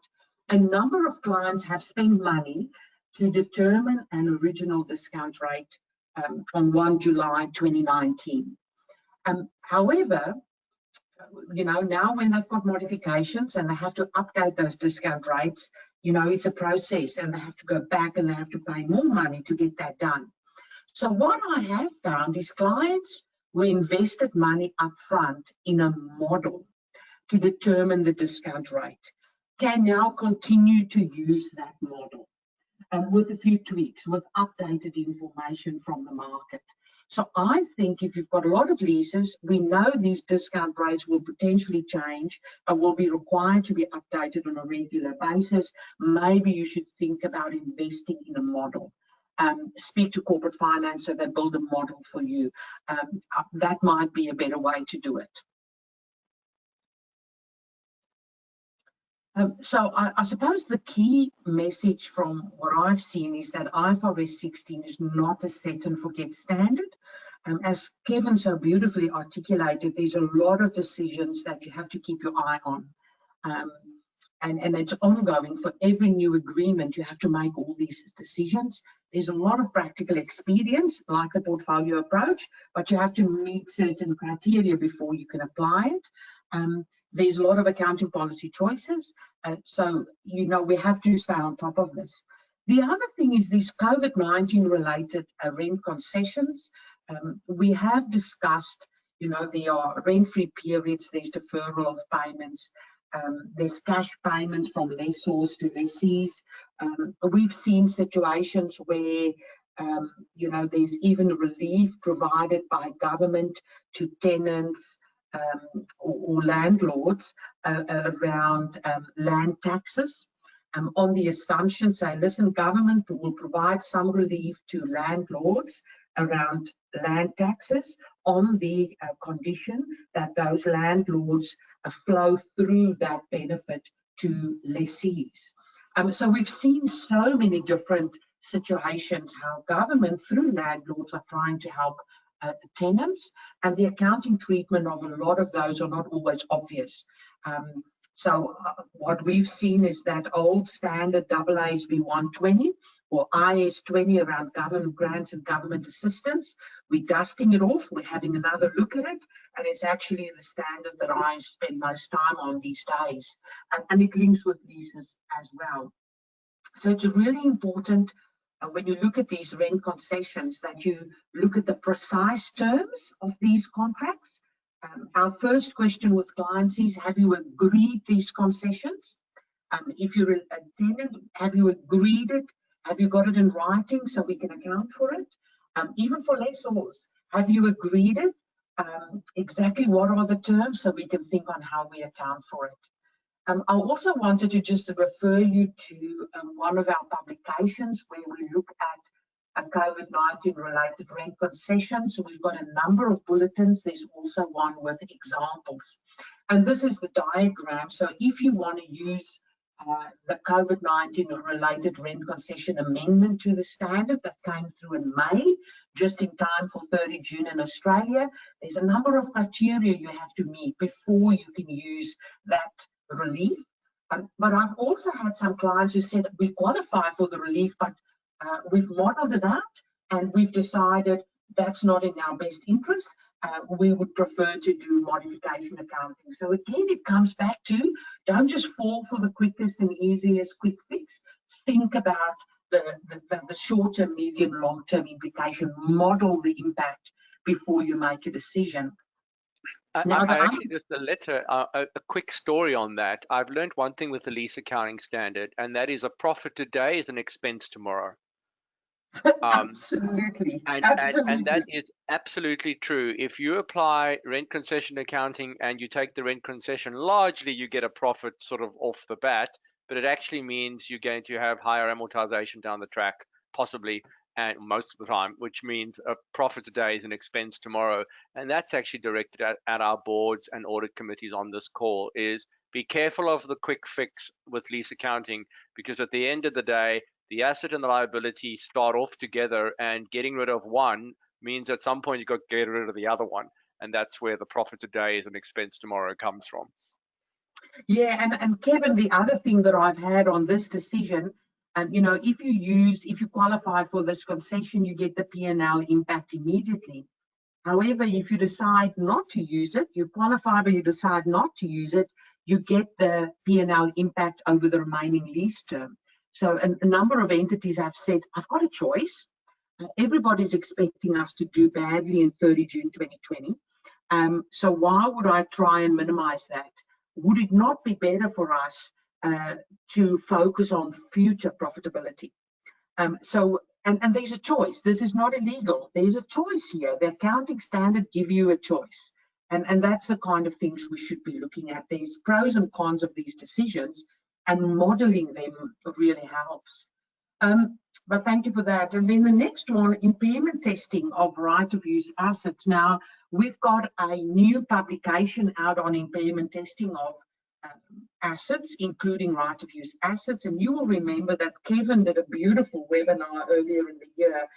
[SPEAKER 1] A number of clients have spent money to determine an original discount rate on 1 July 2019. However, you know, now when they've got modifications and they have to update those discount rates, you know, it's a process, and they have to go back and they have to pay more money to get that done. So what I have found is clients who invested money up front in a model to determine the discount rate can now continue to use that model with a few tweaks, with updated information from the market. So I think if you've got a lot of leases, we know these discount rates will potentially change and will be required to be updated on a regular basis. Maybe you should think about investing in a model. Speak to corporate finance so they build a model for you. That might be a better way to do it. So I suppose the key message from what I've seen is that IFRS 16 is not a set and forget standard. As Kevin so beautifully articulated, there's a lot of decisions that you have to keep your eye on. And it's ongoing. For every new agreement, you have to make all these decisions. There's a lot of practical experience, like the portfolio approach, but you have to meet certain criteria before you can apply it. There's a lot of accounting policy choices. So, you know, we have to stay on top of this. The other thing is these COVID-19 related rent concessions. We have discussed, you know, there are rent-free periods, there's deferral of payments, there's cash payments from lessors to lessees. We've seen situations where, you know, there's even relief provided by government to tenants or landlords around land taxes, on the assumption, say, listen, government will provide some relief to landlords around land taxes on the condition that those landlords flow through that benefit to lessees. So we've seen so many different situations how government through landlords are trying to help tenants, and the accounting treatment of a lot of those are not always obvious. So what we've seen is that old standard AASB 120 or IS 20 around government grants and government assistance. We're dusting it off, we're having another look at it, and it's actually the standard that I spend most time on these days. And it links with leases as well. So it's really important when you look at these rent concessions that you look at the precise terms of these contracts. Our first question with clients is, have you agreed these concessions? If you're a tenant, have you agreed it? Have you got it in writing so we can account for it? Even for lessors, have you agreed it? Exactly what are the terms so we can think on how we account for it? I also wanted to just refer you to one of our publications where we look at COVID-19 related rent concessions. So we've got a number of bulletins. There's also one with examples. And this is the diagram. So if you want to use the COVID-19 related rent concession amendment to the standard that came through in May, just in time for 30 June in Australia, there's a number of criteria you have to meet before you can use that relief. But I've also had some clients who said we qualify for the relief, but we've modeled it out and we've decided that's not in our best interest. We would prefer to do modification accounting. So again, it comes back to, don't just fall for the quickest and easiest quick fix. Think about the short-term, medium, long-term implication. Model the impact before you make a decision.
[SPEAKER 2] I actually just a quick story on that. I've learned one thing with the lease accounting standard, and that is a profit today is an expense tomorrow.
[SPEAKER 1] Absolutely.
[SPEAKER 2] And that is absolutely true. If you apply rent concession accounting and you take the rent concession, largely you get a profit sort of off the bat, but it actually means you're going to have higher amortization down the track, possibly, and most of the time, which means a profit today is an expense tomorrow. And that's actually directed at our boards and audit committees on this call, is be careful of the quick fix with lease accounting, because at the end of the day, the asset and the liability start off together, and getting rid of one means at some point you've got to get rid of the other one. And that's where the profit today is an expense tomorrow comes from.
[SPEAKER 1] Yeah, and Kevin, the other thing that I've had on this decision, you know, if you qualify for this concession, you get the P&L impact immediately. However, if you decide not to use it, you qualify, but you decide not to use it, you get the P&L impact over the remaining lease term. So a number of entities have said, I've got a choice. Everybody's expecting us to do badly in 30 June 2020. So why would I try and minimize that? Would it not be better for us to focus on future profitability? And there's a choice. This is not illegal. There's a choice here. The accounting standard give you a choice. And that's the kind of things we should be looking at. There's pros and cons of these decisions, and modeling them really helps. But thank you for that. And then the next one, impairment testing of right of use assets. Now, we've got a new publication out on impairment testing of assets, including right of use assets. And you will remember that Kevin did a beautiful webinar earlier in the year,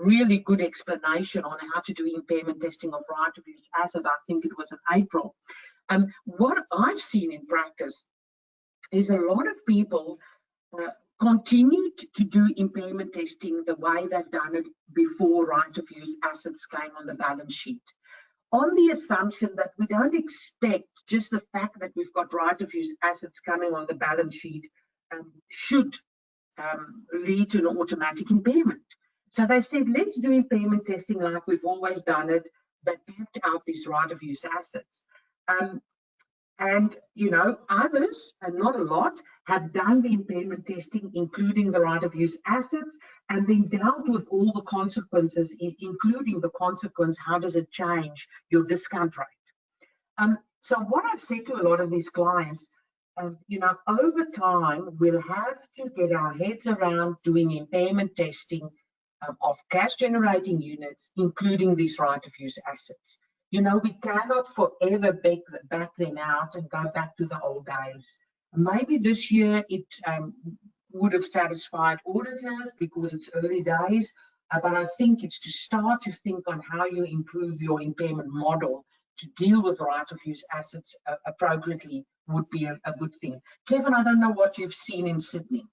[SPEAKER 1] really good explanation on how to do impairment testing of right of use asset. I think it was in April. What I've seen in practice is a lot of people continued to do impairment testing the way they've done it before right of use assets came on the balance sheet, on the assumption that we don't expect just the fact that we've got right of use assets coming on the balance sheet should lead to an automatic impairment. So they said, let's do impairment testing like we've always done it, that backed out these right of use assets. And, you know, others, and not a lot, have done the impairment testing, including the right of use assets, and then dealt with all the consequences, including the consequence, how does it change your discount rate? So what I've said to a lot of these clients, you know, over time, we'll have to get our heads around doing impairment testing of cash generating units, including these right of use assets. You know, we cannot forever back them out and go back to the old days. Maybe this year it would have satisfied auditors because it's early days, but I think it's to start to think on how you improve your impairment model to deal with right of use assets appropriately would be a good thing. Kevin, I don't know what you've seen in Sydney.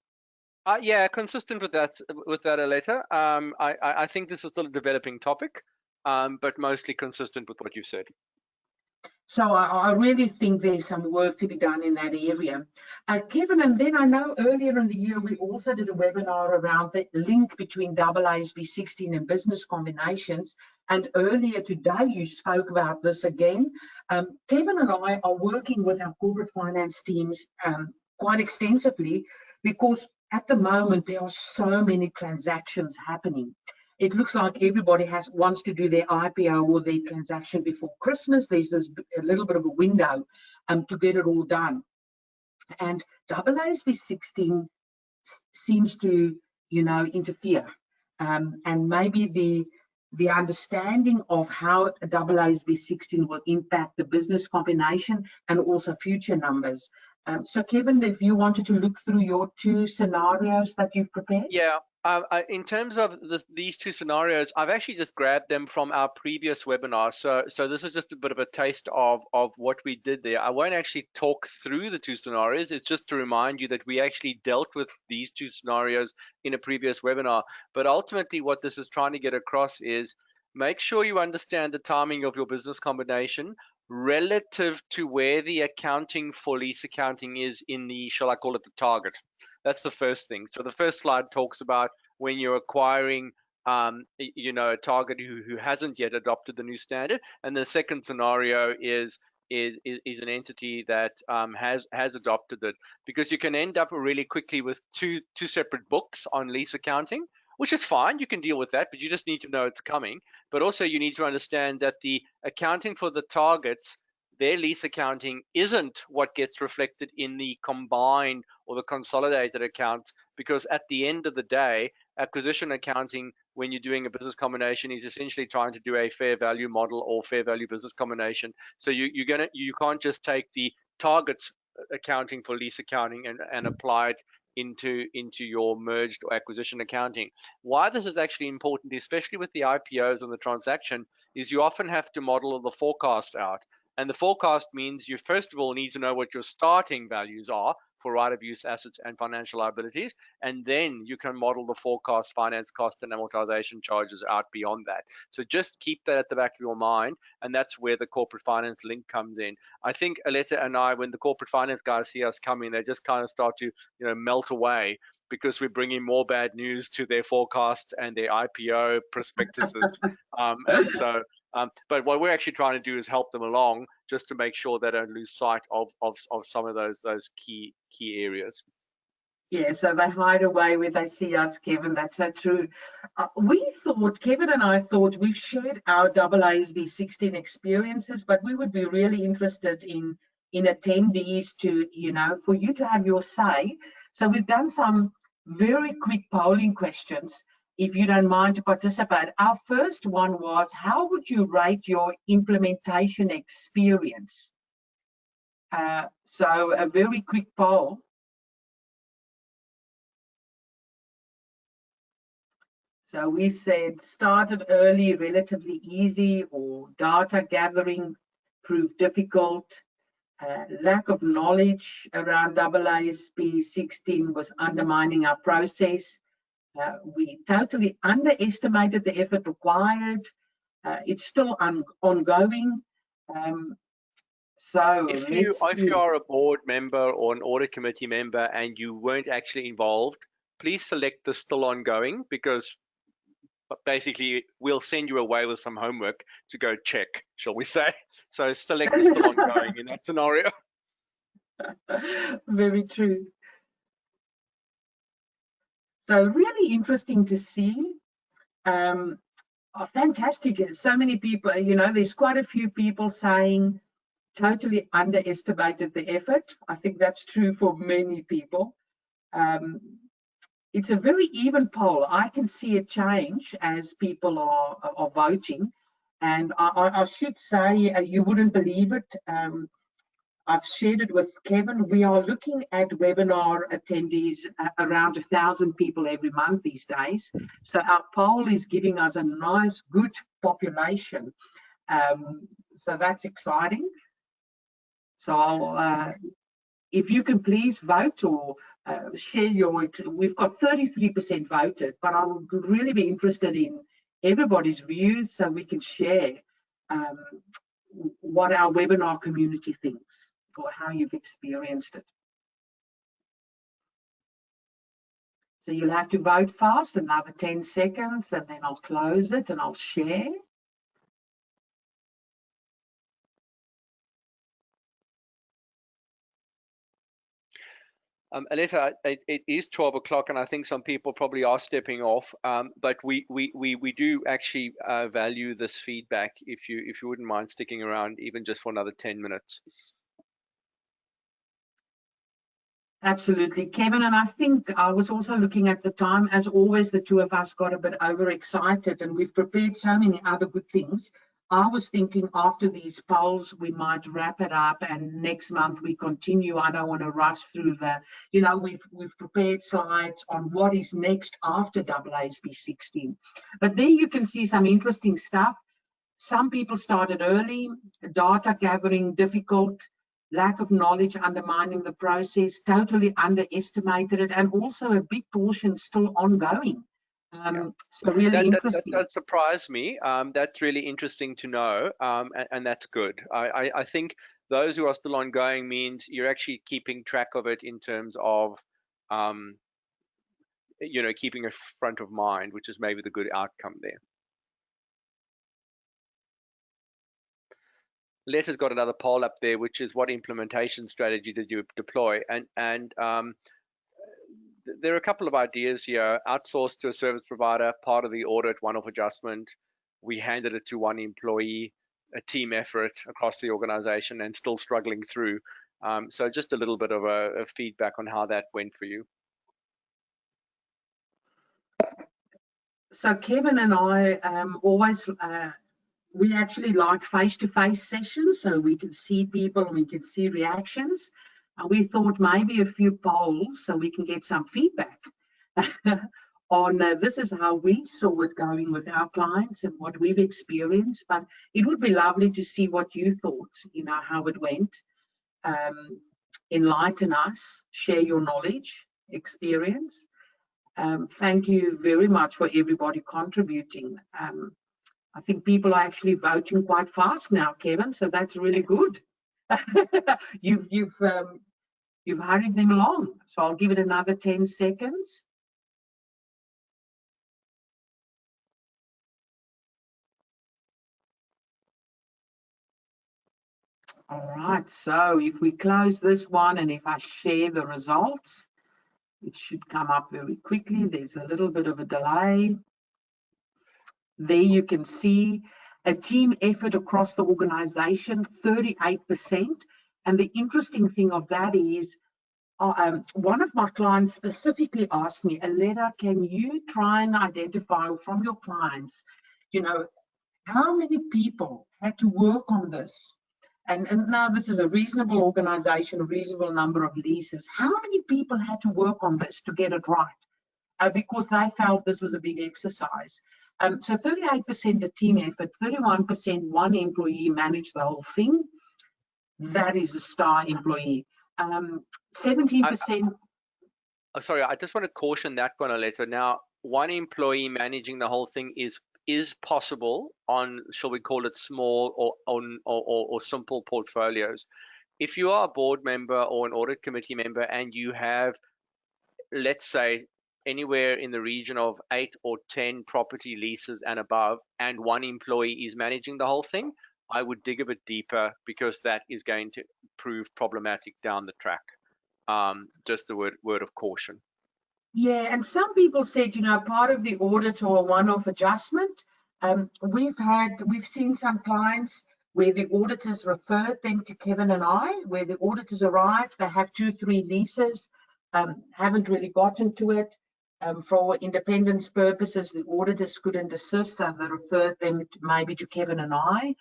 [SPEAKER 2] Yeah, consistent with that, Aletta. I think this is still a developing topic, but mostly consistent with what you've said.
[SPEAKER 1] So I really think there's some work to be done in that area. Kevin, and then I know earlier in the year we also did a webinar around the link between AASB 16 and business combinations. And earlier today you spoke about this again. Kevin and I are working with our corporate finance teams quite extensively, because at the moment there are so many transactions happening. It looks like everybody wants to do their IPO or their transaction before Christmas. There's a little bit of a window to get it all done. And AASB 16 seems to, you know, interfere. And maybe the understanding of how AASB 16 will impact the business combination and also future numbers. So Kevin, if you wanted to look through your two scenarios that you've prepared.
[SPEAKER 2] Yeah. In terms of these two scenarios, I've actually just grabbed them from our previous webinar. So this is just a bit of a taste of what we did there. I won't actually talk through the two scenarios. It's just to remind you that we actually dealt with these two scenarios in a previous webinar. But ultimately, what this is trying to get across is make sure you understand the timing of your business combination relative to where the accounting for lease accounting is in the, shall I call it, the target. That's the first thing. So the first slide talks about when you're acquiring, you know, a target who hasn't yet adopted the new standard, and the second scenario is an entity that has adopted it, because you can end up really quickly with two separate books on lease accounting, which is fine. You can deal with that, but you just need to know it's coming. But also you need to understand that the accounting for the targets, their lease accounting, isn't what gets reflected in the combined or the consolidated accounts, because at the end of the day, acquisition accounting, when you're doing a business combination, is essentially trying to do a fair value model or fair value business combination. So you can't just take the targets accounting for lease accounting and apply it into your merged or acquisition accounting. Why this is actually important, especially with the IPOs and the transaction, is you often have to model the forecast out. And the forecast means you first of all need to know what your starting values are for right of use assets and financial liabilities, and then you can model the forecast finance cost and amortization charges out beyond that. So just keep that at the back of your mind, and that's where the corporate finance link comes in. I think Aletta and I, when the corporate finance guys see us coming, they just kind of start to, you know, melt away, because we're bringing more bad news to their forecasts and their IPO prospectuses. But what we're actually trying to do is help them along, just to make sure they don't lose sight of some of those key areas.
[SPEAKER 1] Yeah, so they hide away where they see us, Kevin. That's so true. Kevin and I thought we've shared our AASB 16 experiences, but we would be really interested in attendees to, you know, for you to have your say. So we've done some very quick polling questions, if you don't mind to participate. Our first one was, how would you rate your implementation experience? So a very quick poll. So we said started early, relatively easy, or data gathering proved difficult. Lack of knowledge around AASB 16 was undermining our process. We totally underestimated the effort required. It's still ongoing. So
[SPEAKER 2] if you are a board member or an audit committee member and you weren't actually involved, please select the still ongoing, because basically we'll send you away with some homework to go check, shall we say. So select the still ongoing in that scenario.
[SPEAKER 1] Very true. So really interesting to see. Fantastic. So many people, you know, there's quite a few people saying totally underestimated the effort. I think that's true for many people. It's a very even poll. I can see a change as people are voting. And I should say, you wouldn't believe it. I've shared it with Kevin. We are looking at webinar attendees, around 1,000 people every month these days. So our poll is giving us a nice, good population. So that's exciting. So I'll, if you can please vote or share your, we've got 33% voted, but I would really be interested in everybody's views so we can share what our webinar community thinks or how you've experienced it. So you'll have to vote fast, another 10 seconds, and then I'll close it and I'll share.
[SPEAKER 2] Aletta, it is 12 o'clock, and I think some people probably are stepping off. But we do actually value this feedback. If you wouldn't mind sticking around, even just for another 10 minutes.
[SPEAKER 1] Absolutely, Kevin. And I think I was also looking at the time. As always, the two of us got a bit overexcited, and we've prepared so many other good things. I was thinking after these polls, we might wrap it up, and next month we continue. I don't want to rush through the, you know, we've prepared slides on what is next after AASB 16. But there you can see some interesting stuff. Some people started early, data gathering difficult, lack of knowledge undermining the process, totally underestimated it, and also a big portion still ongoing. So really interesting.
[SPEAKER 2] That surprised me. That's really interesting to know, and that's good. I think those who are still ongoing means you're actually keeping track of it in terms of, you know, keeping a front of mind, which is maybe the good outcome there. Letta's got another poll up there, which is what implementation strategy did you deploy? And there are a couple of ideas here. Outsourced to a service provider, part of the audit, one-off adjustment. We handed it to one employee, a team effort across the organization, and still struggling through. So just a little bit of a feedback on how that went for you.
[SPEAKER 1] So Kevin and I always, we actually like face-to-face sessions so we can see people and we can see reactions. And we thought maybe a few polls so we can get some feedback on this is how we saw it going with our clients and what we've experienced. But it would be lovely to see what you thought, you know, how it went. Enlighten us, share your knowledge, experience. Thank you very much for everybody contributing. I think people are actually voting quite fast now, Kevin, so that's really good. You've hurried them along, so I'll give it another 10 seconds. All right, so if we close this one and if I share the results, it should come up very quickly. There's a little bit of a delay. There you can see a team effort across the organization, 38%. And the interesting thing of that is, one of my clients specifically asked me, Aletta, can you try and identify from your clients, you know, how many people had to work on this and now this is a reasonable organization, a reasonable number of leases. How many people had to work on this to get it right? Because they felt this was a big exercise. So 38% a team effort, 31% one employee managed the whole thing. That is a star employee. 17%.
[SPEAKER 2] Sorry, I just want to caution that one a little. Now, one employee managing the whole thing is possible on, shall we call it, small or simple portfolios. If you are a board member or an audit committee member and you have, let's say, anywhere in the region of 8 or 10 property leases and above, and one employee is managing the whole thing, I would dig a bit deeper, because that is going to prove problematic down the track. Just a word of caution.
[SPEAKER 1] Yeah, and some people said, part of the audit or a one-off adjustment. We've seen some clients where the auditors referred them to Kevin and I, where the auditors arrived, they have 2-3 leases, haven't really gotten to it. For independence purposes, the auditors couldn't assist, so they referred them maybe to Kevin and I.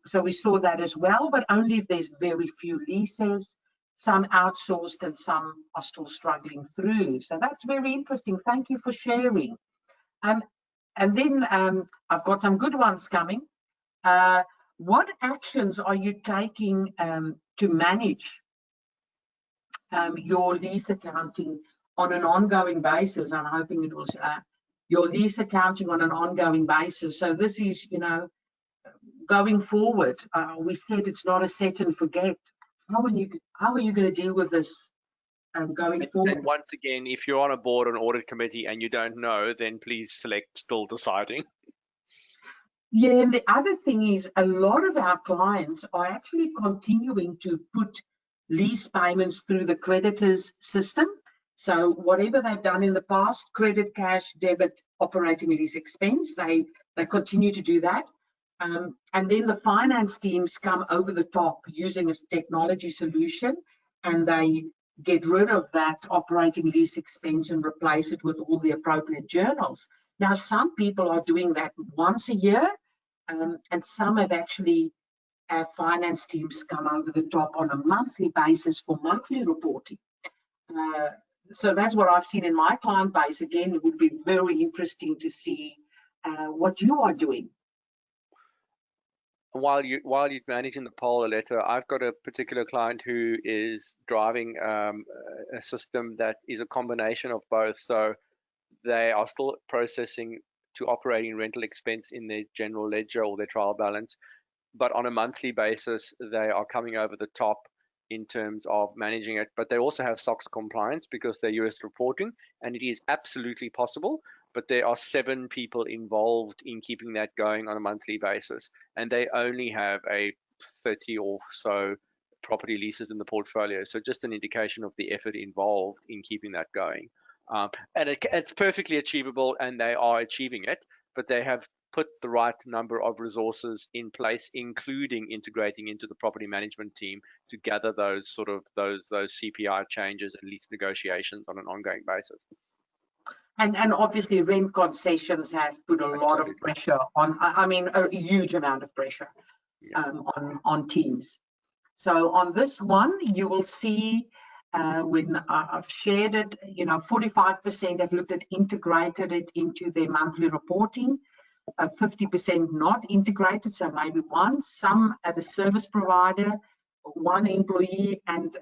[SPEAKER 1] So we saw that as well, but only if there's very few leases. Some outsourced and some are still struggling through. So that's very interesting. Thank you for sharing. And then I've got some good ones coming. What actions are you taking to manage your lease accounting on an ongoing basis? I'm hoping it was your lease accounting on an ongoing basis. So this is, going forward. We said it's not a set and forget. How are you going to deal with this going forward?
[SPEAKER 2] And once again, if you're on a board or an audit committee and you don't know, then please select still deciding.
[SPEAKER 1] Yeah, and the other thing is, a lot of our clients are actually continuing to put lease payments through the creditors system. So whatever they've done in the past, credit, cash, debit, operating lease expense, they continue to do that. And then the finance teams come over the top using a technology solution, and they get rid of that operating lease expense and replace it with all the appropriate journals. Now, some people are doing that once a year, and some have actually finance teams come over the top on a monthly basis for monthly reporting. So that's what I've seen in my client base. Again, it would be very interesting to see what you are doing.
[SPEAKER 2] While you're managing the poll letter, I've got a particular client who is driving a system that is a combination of both. So they are still processing to operating rental expense in their general ledger or their trial balance, but on a monthly basis, they are coming over the top in terms of managing it. But they also have SOX compliance because they're US reporting, and it is absolutely possible. But there are 7 people involved in keeping that going on a monthly basis, and they only have a 30 or so property leases in the portfolio. So just an indication of the effort involved in keeping that going. And it's perfectly achievable, and they are achieving it, but they have put the right number of resources in place, including integrating into the property management team to gather those CPI changes and lease negotiations on an ongoing basis.
[SPEAKER 1] And obviously rent concessions have put a lot of pressure on, I mean, a huge amount of pressure on teams. So on this one, you will see when I've shared it, 45% have looked at integrated it into their monthly reporting, 50% not integrated, so maybe one, some at the service provider, one employee, and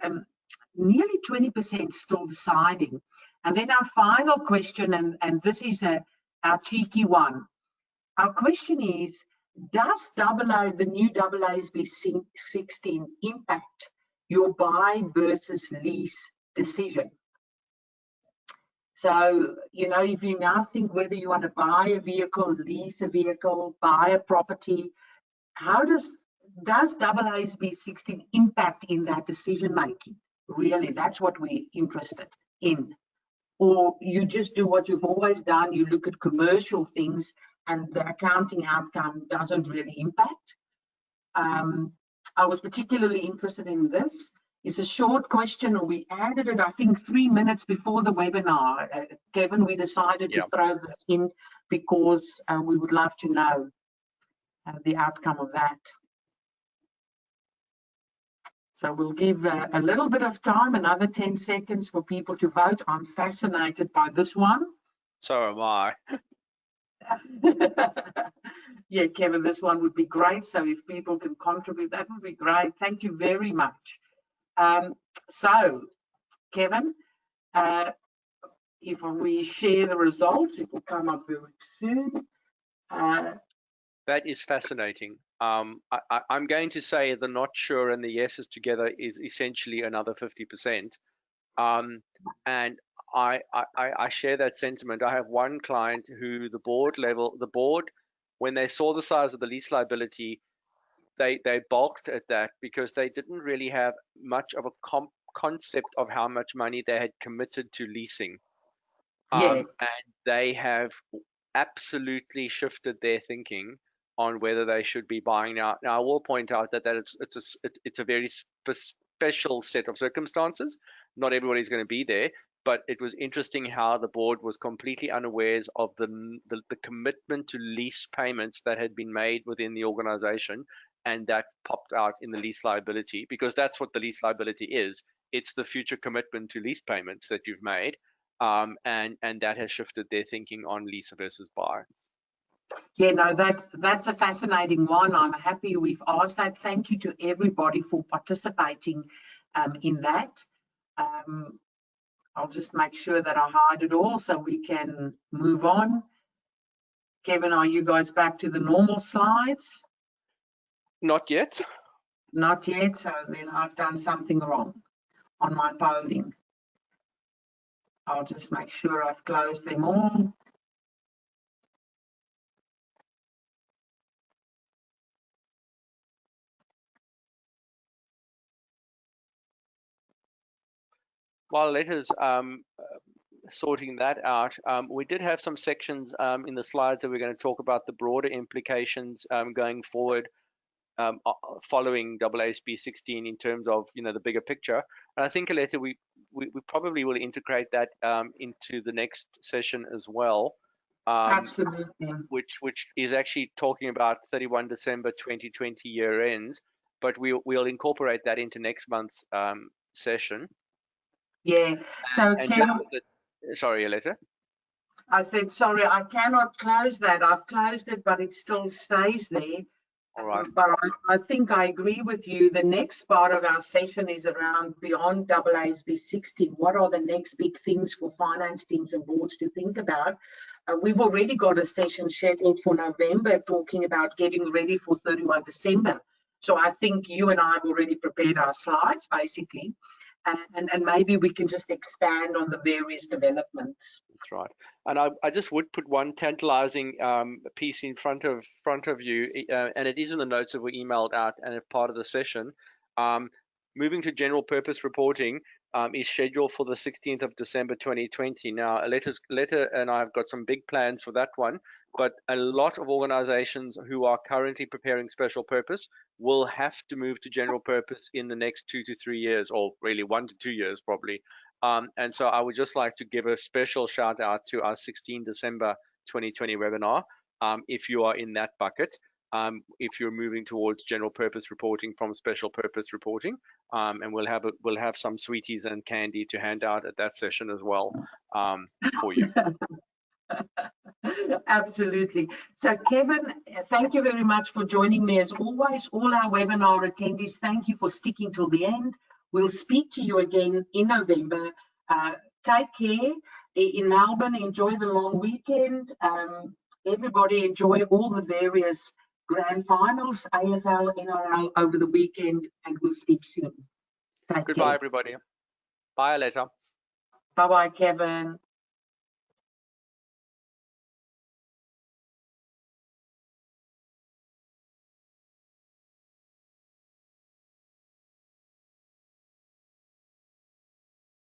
[SPEAKER 1] nearly 20% still deciding. And then our final question, and this is our cheeky one. Our question is, does the new AASB 16 impact your buy versus lease decision? So, if you now think whether you want to buy a vehicle, lease a vehicle, buy a property, how does AASB 16 impact in that decision making? Really, that's what we're interested in. Or you just do what you've always done, you look at commercial things and the accounting outcome doesn't really impact. I was particularly interested in this. It's a short question, or we added it, I think, 3 minutes before the webinar. Kevin, we decided to throw this in because we would love to know the outcome of that. So we'll give a little bit of time, another 10 seconds for people to vote. I'm fascinated by this one.
[SPEAKER 2] So am I.
[SPEAKER 1] Yeah, Kevin, this one would be great. So if people can contribute, that would be great. Thank you very much. So, Kevin, if we share the results, it will come up very soon.
[SPEAKER 2] That is fascinating. I'm going to say the not sure and the yeses together is essentially another 50%. And I share that sentiment. I have one client who the board, when they saw the size of the lease liability, they balked at that because they didn't really have much of a concept of how much money they had committed to leasing.
[SPEAKER 1] Yeah.
[SPEAKER 2] And they have absolutely shifted their thinking on whether they should be buying now. Now, I will point out that it's a very special set of circumstances. Not everybody's going to be there, but it was interesting how the board was completely unawares of the commitment to lease payments that had been made within the organization, and that popped out in the lease liability, because that's what the lease liability is. It's the future commitment to lease payments that you've made. And that has shifted their thinking on lease versus buy.
[SPEAKER 1] Yeah, no, that's a fascinating one. I'm happy we've asked that. Thank you to everybody for participating in that. I'll just make sure that I hide it all so we can move on. Kevin, are you guys back to the normal slides?
[SPEAKER 2] Not yet.
[SPEAKER 1] Not yet, so then I've done something wrong on my polling. I'll just make sure I've closed them all.
[SPEAKER 2] While Letters sorting that out, we did have some sections in the slides that we're going to talk about the broader implications going forward, following AASB 16 in terms of the bigger picture. And I think, Aletta, we probably will integrate that into the next session as well.
[SPEAKER 1] Absolutely.
[SPEAKER 2] Which is actually talking about 31 December 2020 year ends, but we'll incorporate that into next month's session.
[SPEAKER 1] Yeah. So Kevin,
[SPEAKER 2] sorry, Aletta.
[SPEAKER 1] I said, sorry, I cannot close that. I've closed it, but it still stays there.
[SPEAKER 2] All right.
[SPEAKER 1] But I think I agree with you. The next part of our session is around beyond AASB 16. What are the next big things for finance teams and boards to think about? We've already got a session scheduled for November talking about getting ready for 31 December. So I think you and I have already prepared our slides, basically. And maybe we can just expand on the various developments.
[SPEAKER 2] That's right. And I just would put one tantalizing piece in front of you, and it is in the notes that were emailed out and a part of the session. Moving to general purpose reporting is scheduled for the 16th of December 2020. Now, Aletta and I have got some big plans for that one, but a lot of organizations who are currently preparing special purpose will have to move to general purpose in the next 2 to 3 years, or really 1 to 2 years probably. And so I would just like to give a special shout out to our 16 December 2020 webinar. If you are in that bucket, if you're moving towards general purpose reporting from special purpose reporting, and we'll have some sweeties and candy to hand out at that session as well for you.
[SPEAKER 1] Absolutely. So Kevin, thank you very much for joining me as always. All our webinar attendees, thank you for sticking till the end. We'll speak to you again in November. Take care in Melbourne. Enjoy the long weekend. Everybody enjoy all the various grand finals, AFL, NRL over the weekend, and we'll speak soon.
[SPEAKER 2] Goodbye, everybody. Bye, Aletta.
[SPEAKER 1] Bye-bye, Kevin.